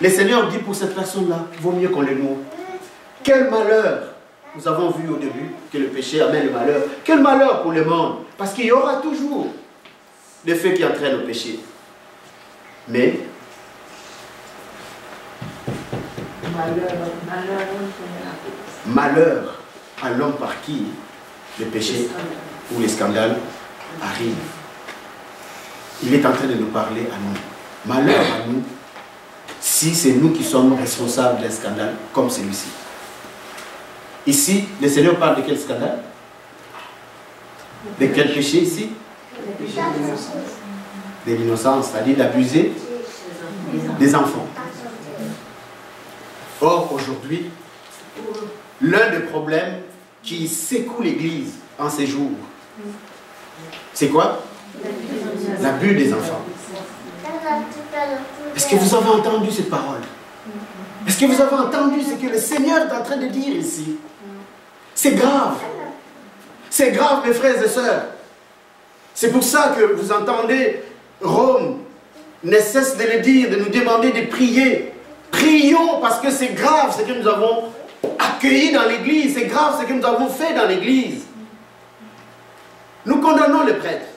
Speaker 1: Le Seigneur dit pour cette personne-là, vaut mieux qu'on le noie. Quel malheur! Nous avons vu au début que le péché amène le malheur. Quel malheur pour le monde! Parce qu'il y aura toujours des faits qui entraînent au péché. Mais malheur à l'homme par qui le péché ou les scandales arrivent. Il est en train de nous parler à nous. Malheur à nous si c'est nous qui sommes responsables d'un scandale comme celui-ci. Ici, le Seigneur parle de quel scandale? De quel péché ici? De l'innocence, c'est-à-dire d'abuser des enfants. Or, aujourd'hui, l'un des problèmes qui secoue l'Église en ces jours, c'est quoi? L'abus des enfants. Est-ce que vous avez entendu cette parole? Est-ce que vous avez entendu ce que le Seigneur est en train de dire ici? C'est grave. C'est grave, mes frères et sœurs. C'est pour ça que vous entendez Rome ne cesse de le dire, de nous demander de prier. Prions parce que c'est grave ce que nous avons accueilli dans l'Église. C'est grave ce que nous avons fait dans l'Église. Nous condamnons les prêtres.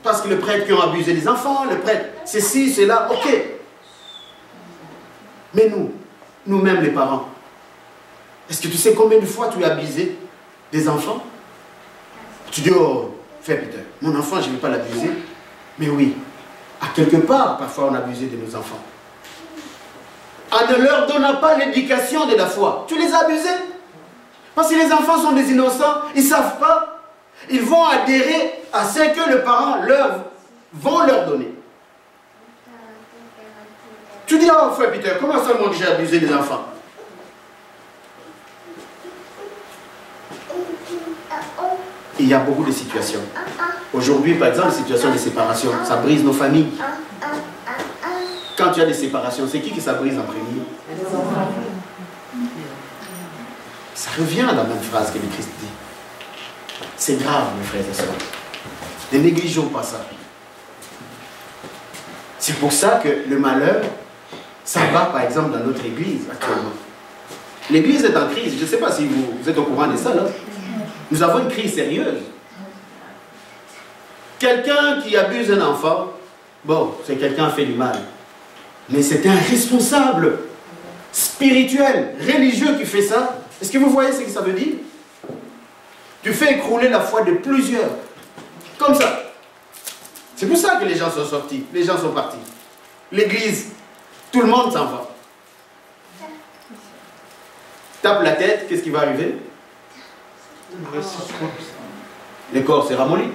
Speaker 1: Parce que les prêtres qui ont abusé des enfants, les prêtres, ceci, cela, ok. Mais nous-mêmes les parents, est-ce que tu sais combien de fois tu as abusé des enfants? Tu dis, oh, frère Peter, mon enfant, je ne vais pas l'abuser. Mais oui, à quelque part, parfois on a abusé de nos enfants. En ne leur donnant pas l'éducation de la foi. Tu les as abusés. Parce que les enfants sont des innocents, ils ne savent pas. Ils vont adhérer à ce que les parents vont leur donner. Tu dis, oh frère Peter, comment ça moi que j'ai abusé des enfants? Il y a beaucoup de situations. Aujourd'hui, par exemple, la situation de séparation, ça brise nos familles. Quand tu as des séparations, c'est qui ça brise en premier? Ça revient à la même phrase que le Christ dit. C'est grave, mes frères et sœurs. Ne négligeons pas ça. C'est pour ça que le malheur, ça va par exemple dans notre église actuellement. L'église est en crise. Je ne sais pas si vous êtes au courant de ça, là. Nous avons une crise sérieuse. Quelqu'un qui abuse un enfant, bon, c'est quelqu'un qui fait du mal. Mais c'est un responsable spirituel, religieux qui fait ça. Est-ce que vous voyez ce que ça veut dire? Tu fais écrouler la foi de plusieurs. Comme ça. C'est pour ça que les gens sont sortis. Les gens sont partis. L'église, tout le monde s'en va. Tape la tête, qu'est-ce qui va arriver? Le corps s'est ramolli.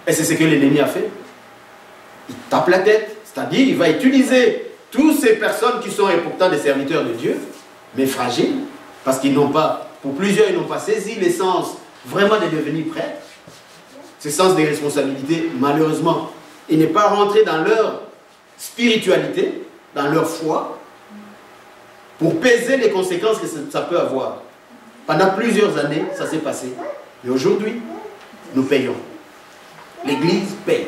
Speaker 1: Et c'est ce que l'ennemi a fait. Il tape la tête. C'est-à-dire, il va utiliser toutes ces personnes qui sont pourtant des serviteurs de Dieu, mais fragiles, parce qu'ils n'ont pas, pour plusieurs, ils n'ont pas saisi l'essence vraiment de devenir prêtres. Ce sens des responsabilités, malheureusement, il n'est pas rentré dans leur spiritualité, dans leur foi, pour peser les conséquences que ça peut avoir. Pendant plusieurs années, ça s'est passé. Et aujourd'hui, nous payons. L'Église paye.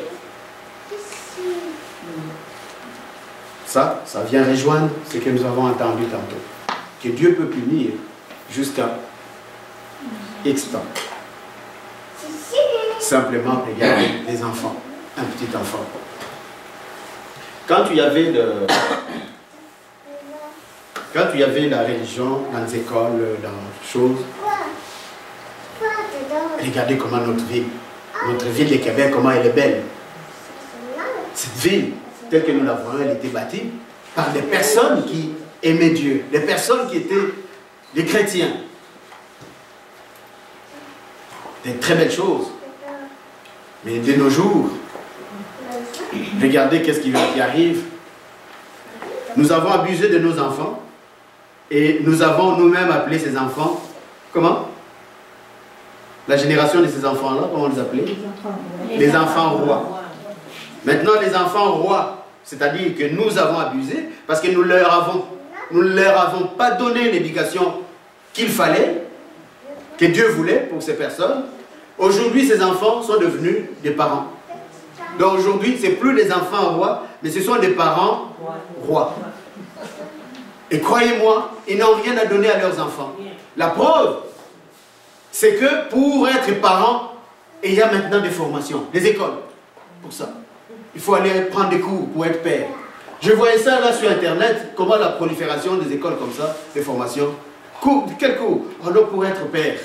Speaker 1: Ça vient rejoindre ce que nous avons entendu tantôt. Que Dieu peut punir jusqu'à X temps. Simplement regarder les enfants, un petit enfant. Quand tu y avait la religion dans les écoles, dans les choses, regardez comment notre ville de Québec, comment elle est belle. Cette ville, telle que nous la voyons, elle était bâtie par des personnes qui aimaient Dieu, des personnes qui étaient des chrétiens. Des très belles choses. Mais de nos jours, regardez qu'est-ce qui arrive. Nous avons abusé de nos enfants et nous avons nous-mêmes appelé ces enfants, comment? La génération de ces enfants-là, comment on les appelait? Les enfants rois. Maintenant, les enfants rois, c'est-à-dire que nous avons abusé parce que nous ne leur avons pas donné l'éducation qu'il fallait, que Dieu voulait pour ces personnes. Aujourd'hui, ces enfants sont devenus des parents. Donc aujourd'hui, ce n'est plus les enfants rois, mais ce sont des parents rois. Et croyez-moi, ils n'ont rien à donner à leurs enfants. La preuve, c'est que pour être parent, il y a maintenant des formations, des écoles pour ça. Il faut aller prendre des cours pour être père. Je voyais ça là sur Internet, comment la prolifération des écoles comme ça, des formations. Quel cours? Oh non, pour être père.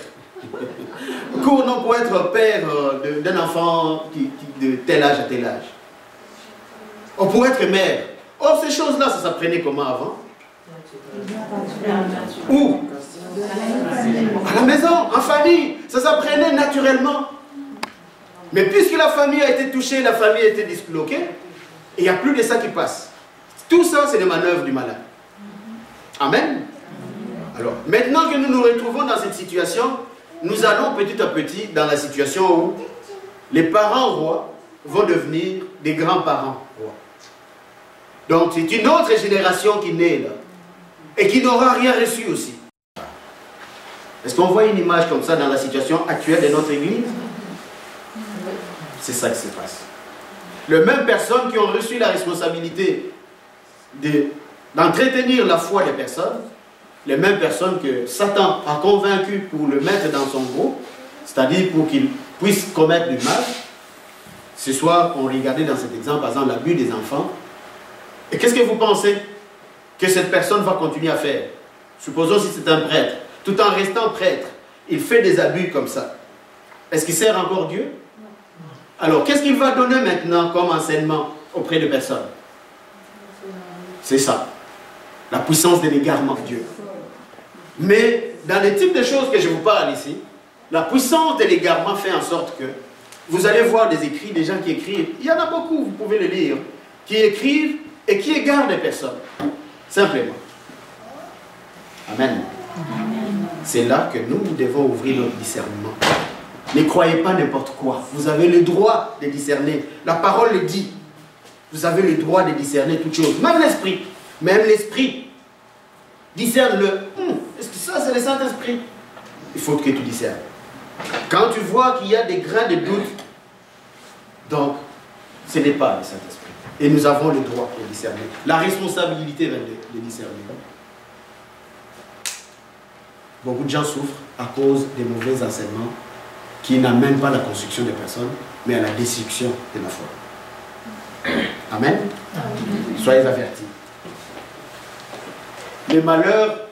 Speaker 1: Cours non pour être père d'un enfant de tel âge à tel âge. Oh, pour être mère. Oh, ces choses-là, ça s'apprenait comment avant? Où? la maison, en famille. Ça s'apprenait naturellement. Mais puisque la famille a été touchée, la famille a été disloquée, il n'y a plus de ça qui passe. Tout ça, c'est des manœuvres du malin. Amen. Alors, maintenant que nous nous retrouvons dans cette situation, nous allons petit à petit dans la situation où les parents rois vont devenir des grands-parents rois. Donc, c'est une autre génération qui naît là et qui n'aura rien reçu aussi. Est-ce qu'on voit une image comme ça dans la situation actuelle de notre Église? C'est ça qui se passe. Les mêmes personnes qui ont reçu la responsabilité d'entretenir la foi des personnes, les mêmes personnes que Satan a convaincu pour le mettre dans son groupe, c'est-à-dire pour qu'il puisse commettre du mal. Ce soir, on regardait dans cet exemple, par exemple, l'abus des enfants. Et qu'est-ce que vous pensez que cette personne va continuer à faire? Supposons si c'est un prêtre. Tout en restant prêtre, il fait des abus comme ça. Est-ce qu'il sert encore Dieu? Alors, qu'est-ce qu'il va donner maintenant comme enseignement auprès de personnes? C'est ça. La puissance de l'égarement de Dieu. Mais dans les types de choses que je vous parle ici, la puissance de l'égarement fait en sorte que vous allez voir des écrits, des gens qui écrivent. Il y en a beaucoup, vous pouvez le lire, qui écrivent et qui égarent des personnes. Simplement. Amen. C'est là que nous devons ouvrir notre discernement. Ne croyez pas n'importe quoi. Vous avez le droit de discerner. La parole le dit. Vous avez le droit de discerner toutes choses. Même l'esprit. Même l'esprit. Discerne-le. Est-ce que ça, c'est le Saint-Esprit? Il faut que tu discernes. Quand tu vois qu'il y a des grains de doute, donc, ce n'est pas le Saint-Esprit. Et nous avons le droit de discerner. La responsabilité de discerner. Beaucoup de gens souffrent à cause des mauvais enseignements qui n'amènent pas à la construction des personnes, mais à la destruction de la foi. Amen. Soyez avertis. Les malheurs,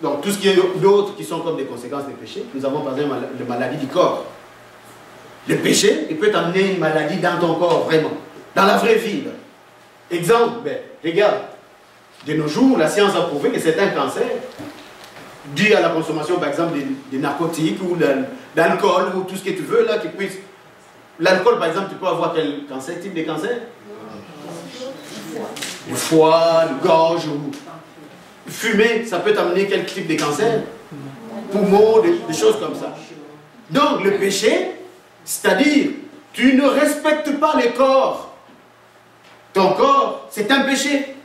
Speaker 1: donc tout ce qui est d'autres qui sont comme des conséquences des péchés, nous avons par exemple la maladie du corps. Le péché, il peut t'amener une maladie dans ton corps, vraiment, dans la vraie vie. Exemple, regarde, de nos jours, la science a prouvé que c'est un cancer dû à la consommation, par exemple, des narcotiques ou d'alcool ou tout ce que tu veux, là, qui puisse... L'alcool, par exemple, tu peux avoir quel cancer, type de cancer? Le foie, le gorge, ou... Fumer, ça peut t'amener quel type de cancer? Poumons, des choses comme ça. Donc, le péché, c'est-à-dire, tu ne respectes pas le corps. Ton corps, c'est un péché.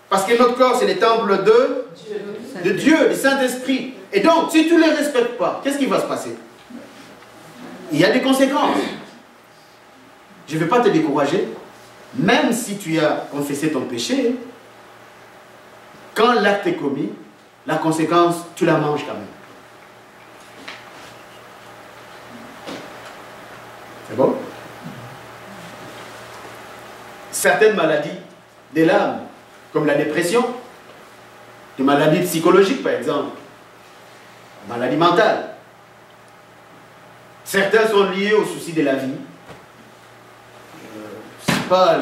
Speaker 1: Parce que notre corps, c'est le temple de Dieu, du Saint-Esprit. Et donc, si tu ne les respectes pas, qu'est-ce qui va se passer? Il y a des conséquences. Je ne vais pas te décourager. Même si tu as confessé ton péché, quand l'acte est commis, la conséquence, tu la manges quand même. C'est bon? Certaines maladies de l'âme, comme la dépression, des maladies psychologiques par exemple, maladies mentales. Certains sont liés aux soucis de la vie. C'est pas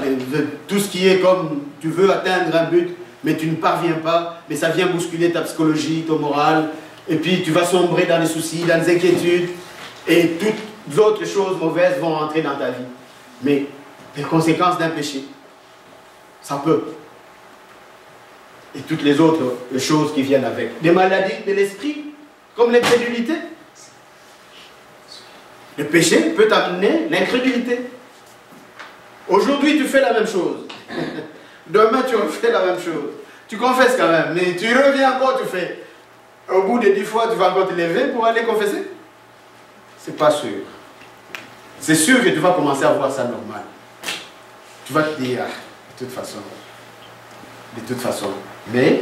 Speaker 1: tout ce qui est comme tu veux atteindre un but, mais tu ne parviens pas, mais ça vient bousculer ta psychologie, ton moral, et puis tu vas sombrer dans les soucis, dans les inquiétudes, et toutes autres choses mauvaises vont entrer dans ta vie. Mais les conséquences d'un péché, ça peut. Et toutes les autres choses qui viennent avec. Des maladies de l'esprit, comme l'incrédulité. Le péché peut t'amener l'incrédulité. Aujourd'hui, tu fais la même chose. Demain, tu refais la même chose. Tu confesses quand même, mais tu reviens encore, tu fais. Au bout de 10 fois, tu vas encore te lever pour aller confesser? C'est pas sûr. C'est sûr que tu vas commencer à voir ça normal. Tu vas te dire, de toute façon. Mais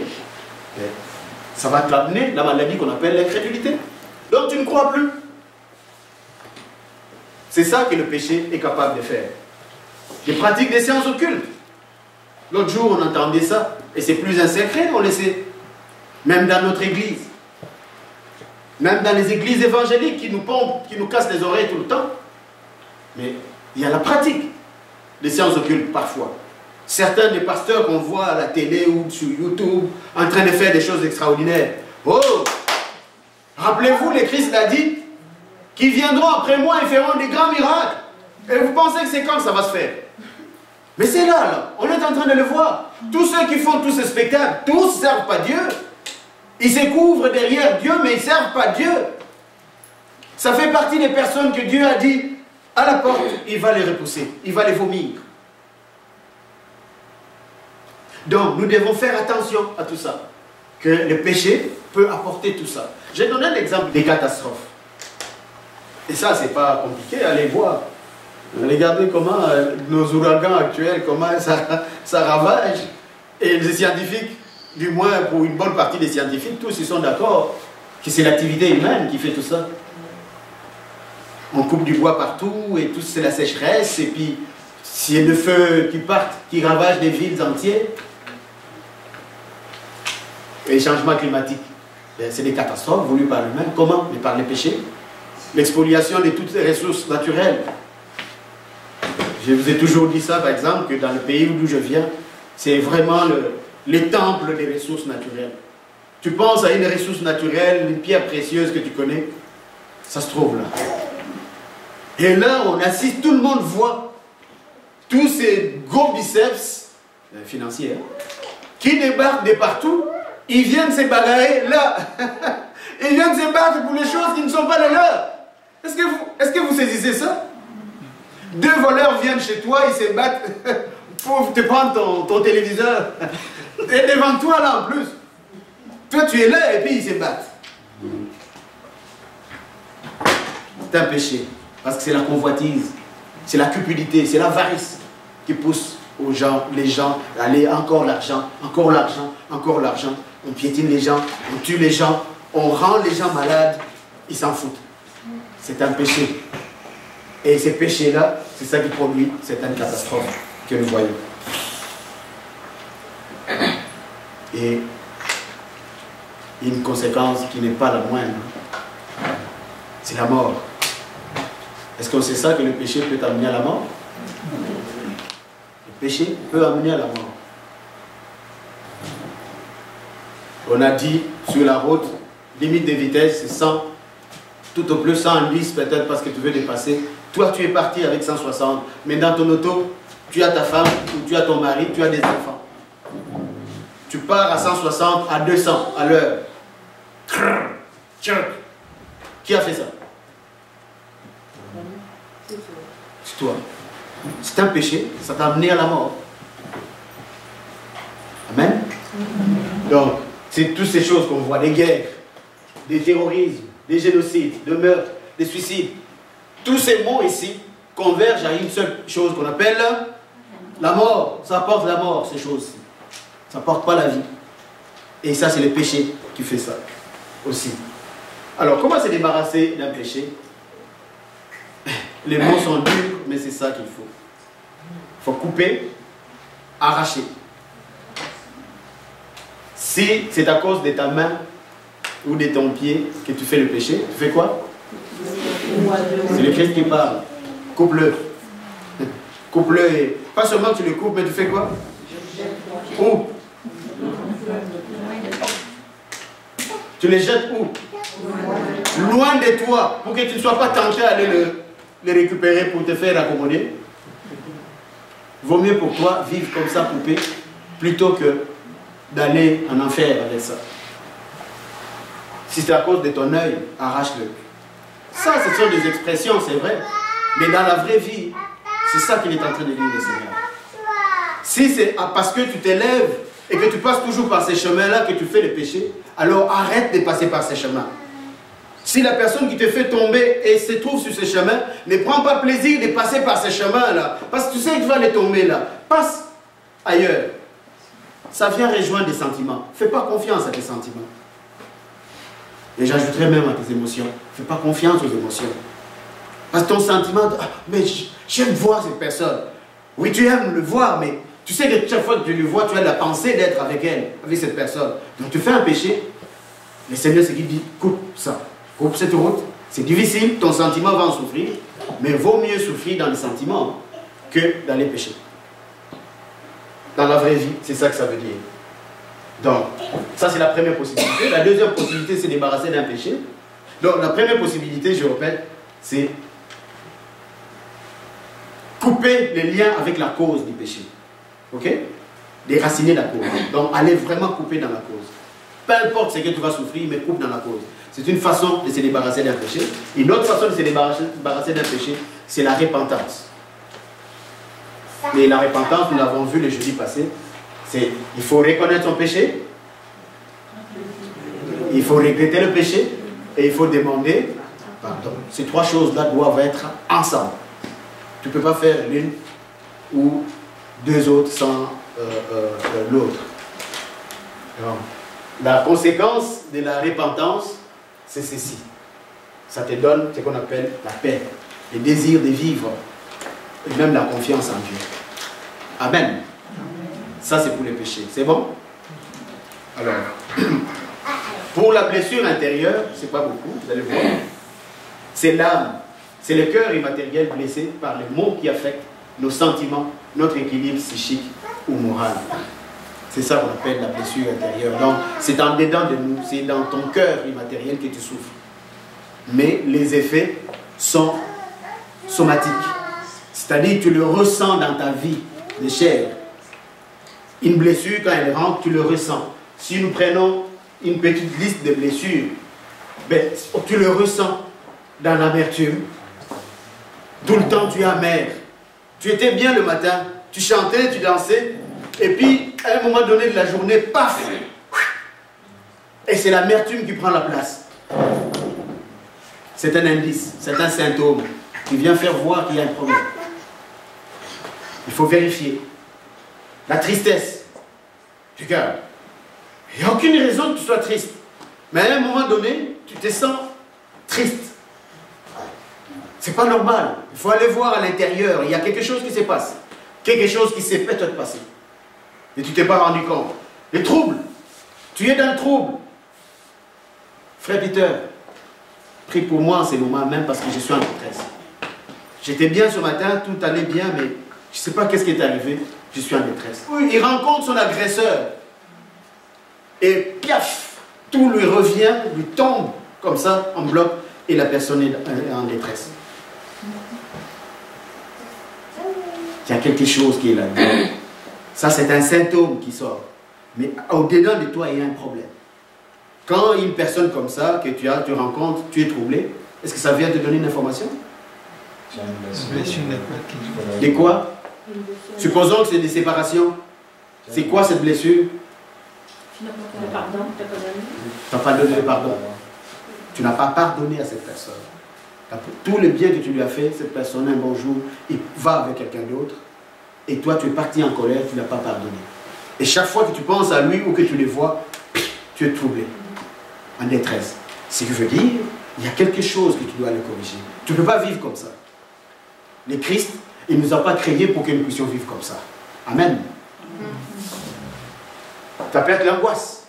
Speaker 1: ça va t'amener la maladie qu'on appelle l'incrédulité. Donc tu ne crois plus. C'est ça que le péché est capable de faire. Les pratiques des séances occultes. L'autre jour, on entendait ça. Et c'est plus un secret, on le sait. Même dans notre église. Même dans les églises évangéliques qui nous pompent, qui nous cassent les oreilles tout le temps. Mais il y a la pratique des séances occultes parfois. Certains des pasteurs qu'on voit à la télé ou sur YouTube en train de faire des choses extraordinaires. Oh! Rappelez-vous, le Christ l'a dit, qui viendront après moi et feront des grands miracles. Et vous pensez que c'est quand que ça va se faire? Mais c'est là, on est en train de le voir. Tous ceux qui font tous ces spectacles, tous ne servent pas Dieu. Ils se couvrent derrière Dieu, mais ils ne servent pas Dieu. Ça fait partie des personnes que Dieu a dit, à la porte, il va les repousser, il va les vomir. Donc, nous devons faire attention à tout ça. Que le péché peut apporter tout ça. J'ai donné l'exemple des catastrophes. Et ça, c'est pas compliqué, allez voir. Regardez comment nos ouragans actuels, comment ça ravage. Et les scientifiques, du moins pour une bonne partie des scientifiques, tous ils sont d'accord que c'est l'activité humaine qui fait tout ça. On coupe du bois partout et tout c'est la sécheresse. Et puis, s'il y a des feux qui partent, qui ravagent des villes entières. Et les changements climatiques, c'est des catastrophes voulues par l'humain. Comment? Mais par les péchés. L'expoliation de toutes les ressources naturelles. Je vous ai toujours dit ça, par exemple, que dans le pays d'où je viens, c'est vraiment les temples des ressources naturelles. Tu penses à une ressource naturelle, une pierre précieuse que tu connais, ça se trouve là. Et là, on assiste, tout le monde voit tous ces gros biceps financiers qui débarquent de partout. Ils viennent se bagarrer là. Ils viennent se battre pour les choses qui ne sont pas les leurs. Est-ce que vous saisissez ça? Deux voleurs viennent chez toi, ils se battent pour te prendre ton téléviseur. Et devant toi là en plus. Toi tu es là et puis ils se battent. C'est un péché. Parce que c'est la convoitise, c'est la cupidité, c'est l'avarice qui pousse les gens à aller encore l'argent, encore l'argent, encore l'argent. On piétine les gens, on tue les gens, on rend les gens malades, ils s'en foutent. C'est un péché. Et ces péchés-là, c'est ça qui produit certaines catastrophes que nous voyons. Et une conséquence qui n'est pas la moindre, c'est la mort. Est-ce qu'on sait ça que le péché peut amener à la mort? Le péché peut amener à la mort. On a dit sur la route, limite de vitesse, c'est 100, tout au plus 110 peut-être parce que tu veux dépasser. Toi, tu es parti avec 160, mais dans ton auto, tu as ta femme, ou tu as ton mari, tu as des enfants. Tu pars à 160, à 200 à l'heure. Qui a fait ça? C'est toi. C'est un péché, ça t'a amené à la mort. Amen. Donc, c'est toutes ces choses qu'on voit, des guerres, des terrorismes, des génocides, des meurtres, des suicides. Tous ces mots ici convergent à une seule chose qu'on appelle la mort. Ça apporte la mort, ces choses-ci. Ça n'apporte pas la vie. Et ça, c'est le péché qui fait ça aussi. Alors, comment se débarrasser d'un péché? Les mots sont durs, mais c'est ça qu'il faut. Il faut couper, arracher. Si c'est à cause de ta main ou de ton pied que tu fais le péché, tu fais quoi? C'est le Christ qui parle. Coupe-le. Coupe-le et pas seulement tu le coupes, mais tu fais quoi? Où? Tu les jettes où? Loin de toi, pour que tu ne sois pas tenté à aller les récupérer pour te faire accommoder. Vaut mieux pour toi vivre comme ça, poupée, plutôt que d'aller en enfer avec ça. Si c'est à cause de ton œil, arrache-le. Ça, ce sont des expressions, c'est vrai. Mais dans la vraie vie, c'est ça qu'il est en train de dire le Seigneur. Si c'est parce que tu t'élèves et que tu passes toujours par ces chemins-là que tu fais le péché, alors arrête de passer par ces chemins. Si la personne qui te fait tomber et se trouve sur ce chemin, ne prend pas plaisir de passer par ces chemins-là, parce que tu sais que tu vas les tomber là, passe ailleurs. Ça vient rejoindre des sentiments. Fais pas confiance à tes sentiments. Et j'ajouterai même à tes émotions. Fais pas confiance aux émotions. Parce que ton sentiment, mais j'aime voir cette personne. Oui, tu aimes le voir, mais tu sais que chaque fois que tu le vois, tu as la pensée d'être avec elle, avec cette personne. Donc tu fais un péché, le Seigneur, c'est qu'il dit, coupe ça. Coupe cette route, c'est difficile, ton sentiment va en souffrir, mais vaut mieux souffrir dans les sentiments que dans les péchés. Dans la vraie vie, c'est ça que ça veut dire. Donc, ça c'est la première possibilité. La deuxième possibilité, c'est débarrasser d'un péché. Donc la première possibilité, je répète, c'est couper les liens avec la cause du péché. Ok? Déraciner la cause. Donc aller vraiment couper dans la cause. Peu importe ce que tu vas souffrir, mais coupe dans la cause. C'est une façon de se débarrasser d'un péché. Une autre façon de se débarrasser d'un péché, c'est la repentance. Et la repentance, nous l'avons vu le jeudi passé, c'est il faut reconnaître son péché, il faut regretter le péché et il faut demander pardon. Ces trois choses-là doivent être ensemble. Tu ne peux pas faire l'une ou deux autres sans l'autre. La conséquence de la repentance, c'est ceci. Ça te donne ce qu'on appelle la paix, le désir de vivre et même la confiance en Dieu. Amen. Ça, c'est pour les péchés. C'est bon? Alors, pour la blessure intérieure, c'est pas beaucoup, vous allez voir. C'est l'âme, c'est le cœur immatériel blessé par les maux qui affectent nos sentiments, notre équilibre psychique ou moral. C'est ça qu'on appelle la blessure intérieure. Donc, c'est en dedans de nous, c'est dans ton cœur immatériel que tu souffres. Mais les effets sont somatiques. C'est-à-dire que tu le ressens dans ta vie de chair. Une blessure, quand elle rentre, tu le ressens. Si nous prenons une petite liste de blessures, ben, tu le ressens dans l'amertume. Tout le temps, tu es amer. Tu étais bien le matin, tu chantais, tu dansais, et puis, à un moment donné de la journée, paf! Et c'est l'amertume qui prend la place. C'est un indice, c'est un symptôme qui vient faire voir qu'il y a un problème. Il faut vérifier. La tristesse. Regarde, il n'y a aucune raison que tu sois triste. Mais à un moment donné, tu te sens triste. C'est pas normal. Il faut aller voir à l'intérieur. Il y a quelque chose qui se passe. Quelque chose qui s'est peut-être passé. Et tu ne t'es pas rendu compte. Les troubles. Tu es dans le trouble. Frère Peter, prie pour moi en ces moments même parce que je suis en détresse. J'étais bien ce matin, tout allait bien, mais je ne sais pas qu'est-ce qui est arrivé. Je suis en détresse. Oui, il rencontre son agresseur. Et piaf, tout lui revient, lui tombe comme ça, en bloc, et la personne est en détresse. Il y a quelque chose qui est là-dedans. Ça, c'est un symptôme qui sort. Mais au-dedans de toi, il y a un problème. Quand une personne comme ça, que tu rencontres, tu es troublé, est-ce que ça vient te donner une information? De quoi? Supposons que c'est des séparations. C'est quoi cette blessure?
Speaker 5: Tu n'as pas donné pardon,
Speaker 1: tu n'as pas donné le pardon. Tu n'as pas pardonné à cette personne. Tout le bien que tu lui as fait, cette personne, un bon jour, il va avec quelqu'un d'autre. Et toi, tu es parti en colère, tu ne l'as pas pardonné. Et chaque fois que tu penses à lui ou que tu le vois, tu es troublé, en détresse. Ce qui veut dire, il y a quelque chose que tu dois le corriger. Tu ne peux pas vivre comme ça. Le Christ, il ne nous a pas créés pour que nous puissions vivre comme ça. Amen. Tu as perdu l'angoisse.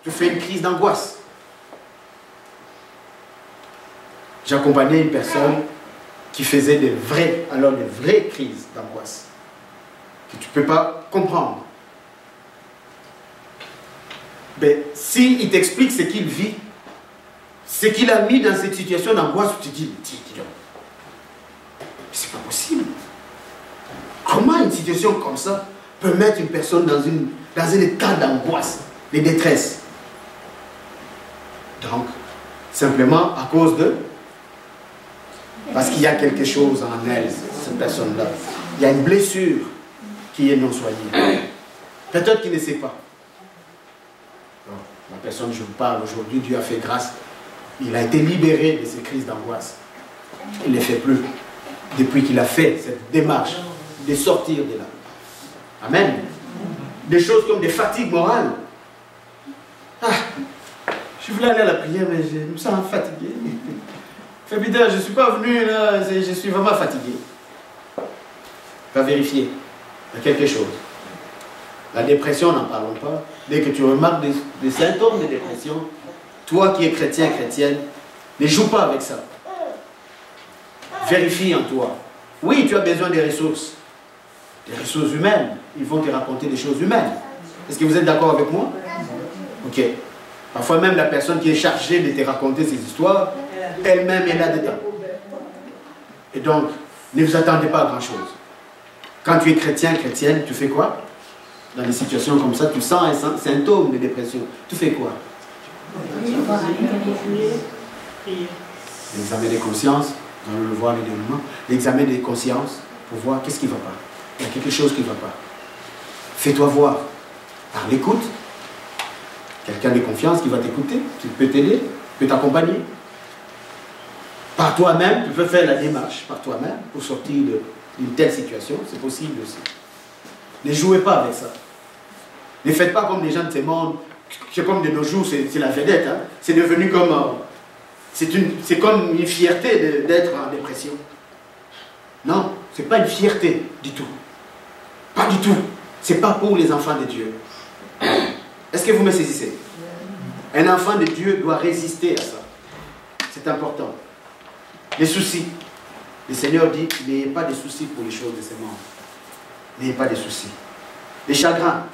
Speaker 1: Tu fais une crise d'angoisse. J'accompagnais une personne qui faisait des vraies crises d'angoisse. Que tu ne peux pas comprendre. Mais s'il t'explique ce qu'il vit, ce qu'il a mis dans cette situation d'angoisse, tu te dis, c'est pas possible. Comment une situation comme ça peut mettre une personne dans un état d'angoisse, de détresse? Donc, simplement à cause de... Parce qu'il y a quelque chose en elle, cette personne-là. Il y a une blessure qui est non soignée. Peut-être qu'il ne sait pas. Donc, la personne dont je vous parle aujourd'hui, Dieu a fait grâce. Il a été libéré de ces crises d'angoisse. Il ne les fait plus. Depuis qu'il a fait cette démarche de sortir de là. Amen. Des choses comme des fatigues morales. Ah, je voulais aller à la prière, mais je me sens fatigué. Frère, je ne suis pas venu là, je suis vraiment fatigué. Va vérifier. Il y a quelque chose. La dépression, n'en parlons pas. Dès que tu remarques des symptômes de dépression, toi qui es chrétien, chrétienne, ne joue pas avec ça. Vérifie en toi. Oui, tu as besoin des ressources. Des ressources humaines. Ils vont te raconter des choses humaines. Est-ce que vous êtes d'accord avec moi? Ok. Parfois même la personne qui est chargée de te raconter ces histoires, elle-même est là-dedans. Et donc, ne vous attendez pas à grand-chose. Quand tu es chrétien, chrétienne, tu fais quoi? Dans des situations comme ça, tu sens un symptôme de dépression. Tu fais quoi? L'examen des consciences, nous allons le voir les dénouements. L'examen des consciences, pour voir qu'est-ce qui ne va pas. Il y a quelque chose qui ne va pas. Fais-toi voir par l'écoute. Quelqu'un de confiance qui va t'écouter, qui peut t'aider, peut t'accompagner. Par toi-même, tu peux faire la démarche par toi-même pour sortir d'une telle situation, c'est possible aussi. Ne jouez pas avec ça. Ne faites pas comme les gens de ce monde, c'est comme de nos jours, c'est la vedette. Hein. C'est devenu comme... c'est comme une fierté d'être en dépression. Non, ce n'est pas une fierté du tout. Pas du tout. Ce n'est pas pour les enfants de Dieu. Est-ce que vous me saisissez? Un enfant de Dieu doit résister à ça. C'est important. Les soucis. Le Seigneur dit, n'ayez pas de soucis pour les choses de ce monde. N'ayez pas de soucis. Les chagrins.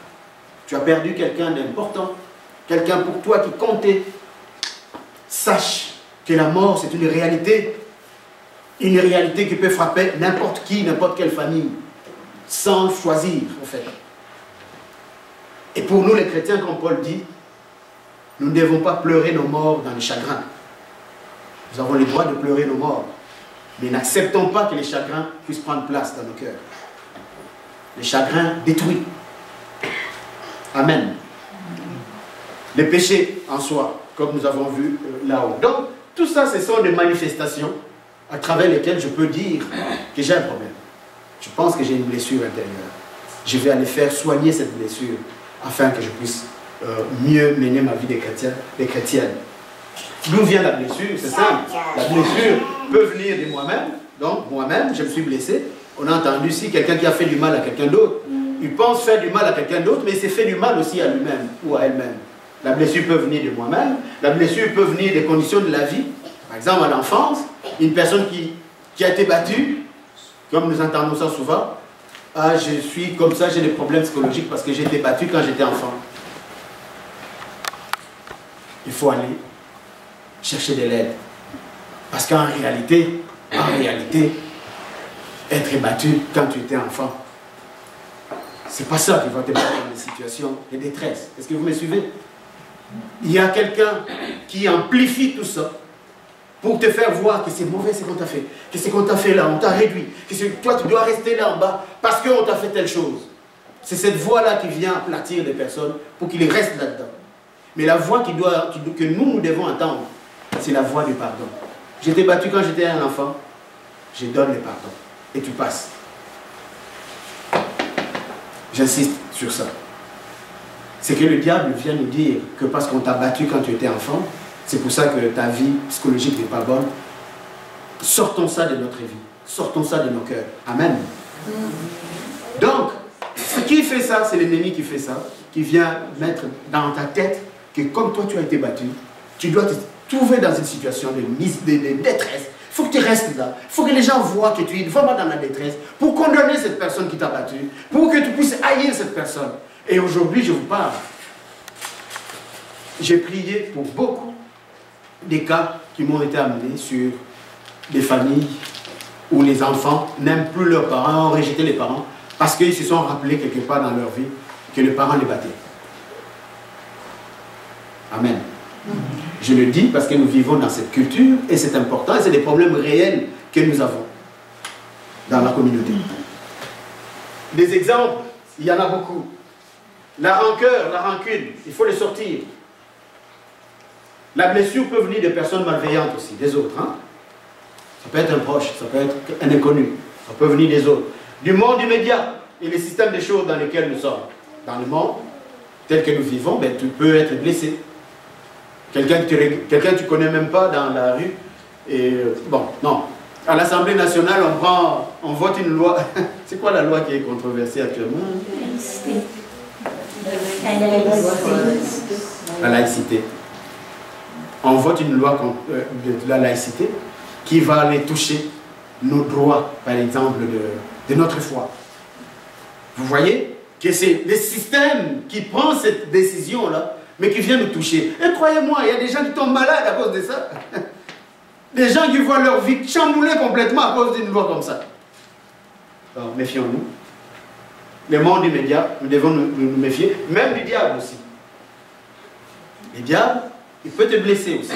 Speaker 1: Tu as perdu quelqu'un d'important. Quelqu'un pour toi qui comptait. Sache que la mort, c'est une réalité. Une réalité qui peut frapper n'importe qui, n'importe quelle famille. Sans choisir, en fait. Et pour nous, les chrétiens, comme Paul dit, nous ne devons pas pleurer nos morts dans les chagrins. Nous avons le droit de pleurer nos morts. Mais n'acceptons pas que les chagrins puissent prendre place dans nos cœurs. Les chagrins détruits. Amen. Les péchés en soi, comme nous avons vu là-haut. Donc, tout ça, ce sont des manifestations à travers lesquelles je peux dire que j'ai un problème. Je pense que j'ai une blessure intérieure. Je vais aller faire soigner cette blessure afin que je puisse mieux mener ma vie des chrétiennes. D'où vient la blessure? C'est simple. La blessure peut venir de moi-même. Donc, moi-même, je me suis blessé. On a entendu ici quelqu'un qui a fait du mal à quelqu'un d'autre. Il pense faire du mal à quelqu'un d'autre, mais il s'est fait du mal aussi à lui-même ou à elle-même. La blessure peut venir de moi-même. La blessure peut venir des conditions de la vie. Par exemple, à l'enfance, une personne qui a été battue, comme nous entendons ça souvent, ah, je suis comme ça, j'ai des problèmes psychologiques parce que j'ai été battu quand j'étais enfant. Il faut aller chercher de l'aide. Parce qu'en réalité, être battu quand tu étais enfant, c'est pas ça qui va te mettre dans des situations de détresse. Est-ce que vous me suivez? Il y a quelqu'un qui amplifie tout ça pour te faire voir que c'est mauvais ce qu'on t'a fait, que ce qu'on t'a fait là, on t'a réduit, que toi tu dois rester là en bas parce qu'on t'a fait telle chose. C'est cette voix-là qui vient aplatir les personnes pour qu'ils restent là-dedans. Mais la voix que nous devons entendre, c'est la voix du pardon. J'étais battu quand j'étais un enfant, je donne le pardon. Et tu passes. J'insiste sur ça. C'est que le diable vient nous dire que parce qu'on t'a battu quand tu étais enfant, c'est pour ça que ta vie psychologique n'est pas bonne. Sortons ça de notre vie. Sortons ça de nos cœurs. Amen. Donc, ce qui fait ça, c'est l'ennemi qui fait ça, qui vient mettre dans ta tête que comme toi tu as été battu, tu dois te trouver dans une situation de détresse. Il faut que tu restes là. Il faut que les gens voient que tu es vraiment dans la détresse pour condamner cette personne qui t'a battu, pour que tu puisses haïr cette personne. Et aujourd'hui, je vous parle. J'ai prié pour beaucoup des cas qui m'ont été amenés sur des familles où les enfants n'aiment plus leurs parents, ont rejeté les parents, parce qu'ils se sont rappelés quelque part dans leur vie que les parents les battaient. Amen. Je le dis parce que nous vivons dans cette culture et c'est important et c'est des problèmes réels que nous avons dans la communauté. Des exemples, il y en a beaucoup. La rancœur, la rancune, il faut les sortir. La blessure peut venir de personnes malveillantes aussi, des autres. Hein? Ça peut être un proche, ça peut être un inconnu, ça peut venir des autres. Du monde immédiat et les systèmes de choses dans lesquels nous sommes. Dans le monde tel que nous vivons, ben, tu peux être blessé. Quelqu'un que tu ne connais même pas dans la rue. Et bon, non. À l'Assemblée nationale, on vote une loi. C'est quoi la loi qui est controversée actuellement? La laïcité. On vote une loi de la laïcité qui va aller toucher nos droits, par exemple, de notre foi. Vous voyez que c'est le système qui prend cette décision-là mais qui vient nous toucher. Et croyez-moi, il y a des gens qui tombent malades à cause de ça. Des gens qui voient leur vie chamboulée complètement à cause d'une loi comme ça. Alors, méfions-nous. Le monde immédiat, nous devons nous méfier, même du diable aussi. Le diable, il peut te blesser aussi.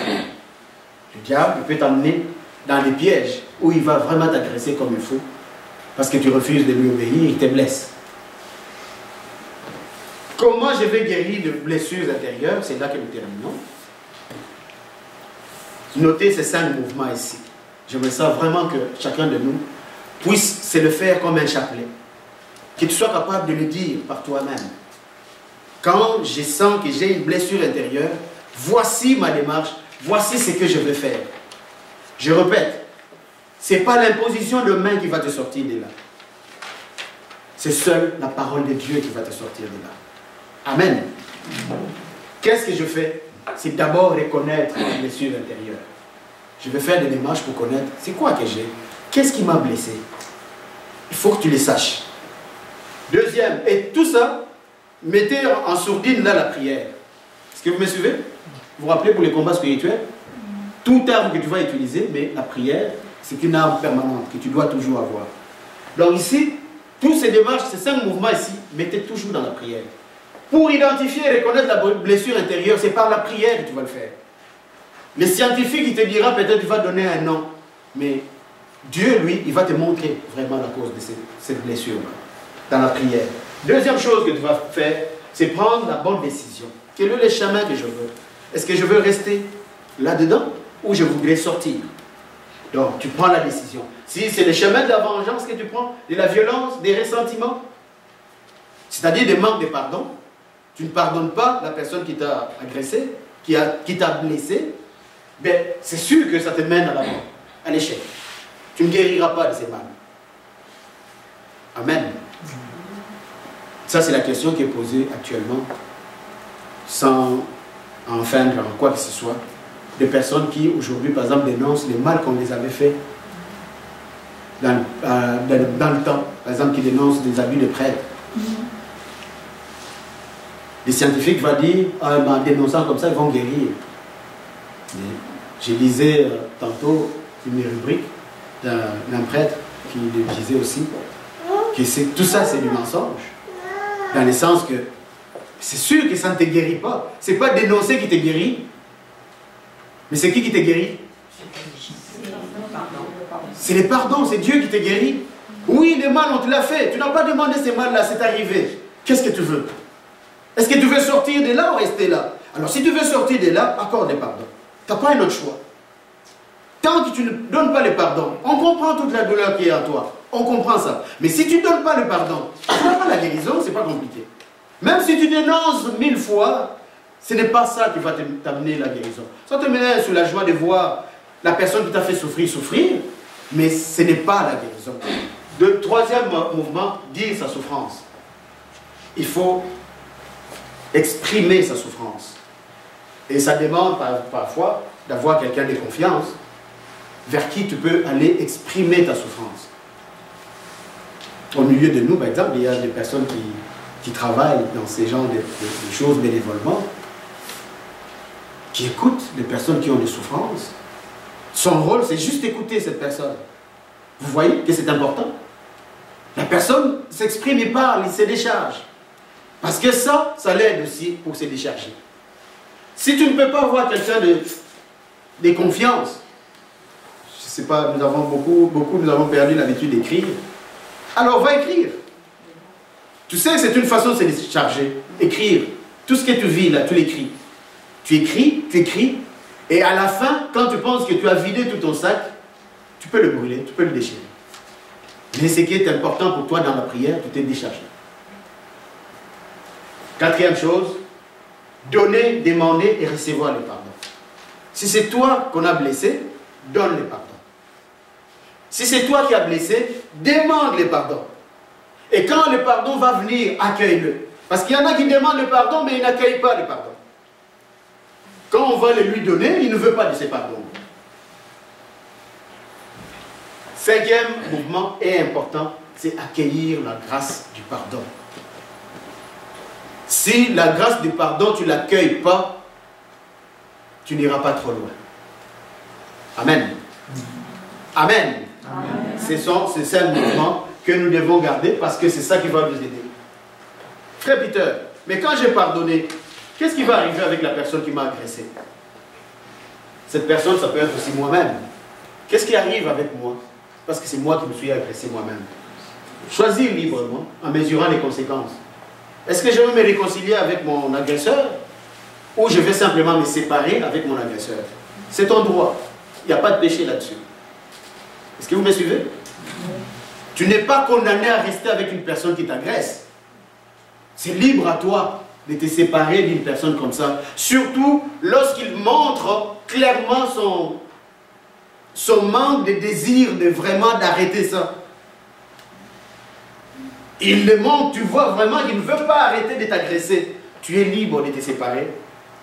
Speaker 1: Le diable, il peut t'emmener dans les pièges où il va vraiment t'agresser comme il faut. Parce que tu refuses de lui obéir, il te blesse. Comment je vais guérir de blessures intérieures? C'est là que nous terminons. Notez ces 5 mouvements ici. J'aimerais ça vraiment que chacun de nous puisse se le faire comme un chapelet. Que tu sois capable de le dire par toi-même. Quand je sens que j'ai une blessure intérieure, voici ma démarche, voici ce que je veux faire. Je répète, ce n'est pas l'imposition de main qui va te sortir de là. C'est seule la parole de Dieu qui va te sortir de là. Amen. Qu'est-ce que je fais? C'est d'abord reconnaître la blessure intérieure. Je vais faire des démarches pour connaître c'est quoi que j'ai. Qu'est-ce qui m'a blessé? Il faut que tu le saches. Deuxième, et tout ça, mettez en sourdine là la prière. Est-ce que vous me suivez? Vous vous rappelez pour les combats spirituels? Toute arme que tu vas utiliser, mais la prière, c'est une arme permanente que tu dois toujours avoir. Donc ici, tous ces démarches, ces 5 mouvements ici, mettez toujours dans la prière. Pour identifier et reconnaître la blessure intérieure, c'est par la prière que tu vas le faire. Les scientifiques, il te dira peut-être qu'il va donner un nom, mais Dieu, lui, il va te montrer vraiment la cause de cette blessure-là, dans la prière. Deuxième chose que tu vas faire, c'est prendre la bonne décision. Quel est le chemin que je veux? Est-ce que je veux rester là-dedans ou je voudrais sortir? Donc, tu prends la décision. Si c'est le chemin de la vengeance que tu prends, de la violence, des ressentiments, c'est-à-dire des manques de pardon, tu ne pardonnes pas la personne qui t'a agressé, qui t'a blessé, ben, c'est sûr que ça te mène à la mort, à l'échec. Tu ne guériras pas de ces mal. Amen. Ça, c'est la question qui est posée actuellement, sans enfreindre en quoi que ce soit, des personnes qui, aujourd'hui, par exemple, dénoncent les mal qu'on les avait fait dans le temps. Par exemple, qui dénoncent des abus de prêtres. Les scientifiques vont dire, en dénonçant comme ça, ils vont guérir. Je lisais tantôt une rubrique d'un prêtre qui le disait aussi, que tout ça, c'est du mensonge. Dans le sens que c'est sûr que ça ne te guérit pas. Ce n'est pas dénoncer qui te guérit. Mais c'est qui te guérit? C'est le pardon, c'est Dieu qui te guérit. Oui, le mal, on te l'a fait. Tu n'as pas demandé ce mal-là, c'est arrivé. Qu'est-ce que tu veux? Est-ce que tu veux sortir de là ou rester là? Alors, si tu veux sortir de là, accorde le pardon. Tu n'as pas un autre choix. Tant que tu ne donnes pas le pardon, on comprend toute la douleur qui est en toi. On comprend ça. Mais si tu ne donnes pas le pardon, tu n'as pas la guérison, c'est pas compliqué. Même si tu dénonces 1000 fois, ce n'est pas ça qui va t'amener la guérison. Ça te met sur la joie de voir la personne qui t'a fait souffrir, mais ce n'est pas la guérison. Le troisième mouvement, dire sa souffrance. Il faut exprimer sa souffrance. Et ça demande parfois d'avoir quelqu'un de confiance vers qui tu peux aller exprimer ta souffrance. Au milieu de nous, par exemple, il y a des personnes qui travaillent dans ces genres de choses bénévolement, qui écoutent les personnes qui ont des souffrances. Son rôle, c'est juste écouter cette personne. Vous voyez que c'est important. La personne s'exprime, il parle, il se décharge. Parce que ça l'aide aussi pour se décharger. Si tu ne peux pas avoir quelqu'un de confiance, je ne sais pas, nous avons perdu l'habitude d'écrire, alors va écrire. Tu sais, c'est une façon de se décharger. Écrire. Tout ce que tu vis là, tu l'écris. Tu écris, et à la fin, quand tu penses que tu as vidé tout ton sac, tu peux le brûler, tu peux le déchirer. Mais ce qui est important pour toi dans la prière, tu t'es déchargé. Quatrième chose, donner, demander et recevoir le pardon. Si c'est toi qu'on a blessé, donne le pardon. Si c'est toi qui as blessé, demande le pardon. Et quand le pardon va venir, accueille-le. Parce qu'il y en a qui demandent le pardon, mais ils n'accueillent pas le pardon. Quand on va le lui donner, il ne veut pas de ce pardon. Cinquième mouvement est important, c'est accueillir la grâce du pardon. Si la grâce du pardon, tu ne l'accueilles pas, tu n'iras pas trop loin. Amen. Amen. Amen. C'est ça le mouvement que nous devons garder parce que c'est ça qui va nous aider. Frère Peter, mais quand j'ai pardonné, qu'est-ce qui va arriver avec la personne qui m'a agressé? Cette personne, ça peut être aussi moi-même. Qu'est-ce qui arrive avec moi? Parce que c'est moi qui me suis agressé moi-même. Choisis librement en mesurant les conséquences. Est-ce que je veux me réconcilier avec mon agresseur ou je vais simplement me séparer avec mon agresseur? C'est ton droit. Il n'y a pas de péché là-dessus. Est-ce que vous me suivez? Tu n'es pas condamné à rester avec une personne qui t'agresse. C'est libre à toi de te séparer d'une personne comme ça. Surtout lorsqu'il montre clairement son manque de désir de vraiment d'arrêter ça. Il le montre, tu vois vraiment qu'il ne veut pas arrêter de t'agresser. Tu es libre de te séparer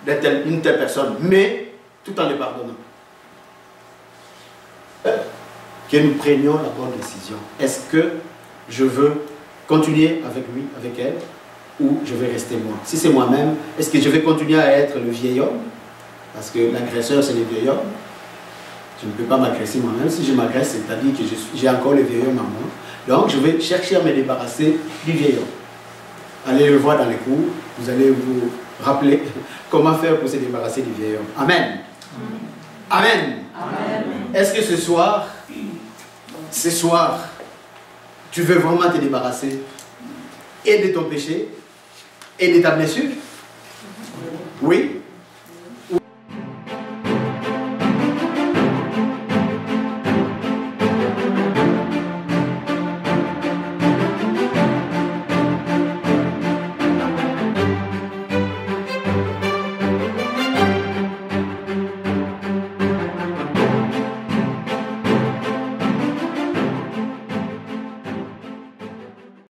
Speaker 1: d'une telle personne, mais tout en le pardonnant. Que nous prenions la bonne décision. Est-ce que je veux continuer avec lui, avec elle, ou je vais rester moi? Si c'est moi-même, est-ce que je vais continuer à être le vieil homme? Parce que l'agresseur, c'est le vieil homme. Je ne peux pas m'agresser moi-même. Si je m'agresse, c'est-à-dire que j'ai encore le vieil homme en moi. Donc, je vais chercher à me débarrasser du vieil homme. Allez le voir dans les cours. Vous allez vous rappeler comment faire pour se débarrasser du vieil homme. Amen. Amen. Amen. Est-ce que ce soir, tu veux vraiment te débarrasser et de ton péché et de ta blessure? Oui.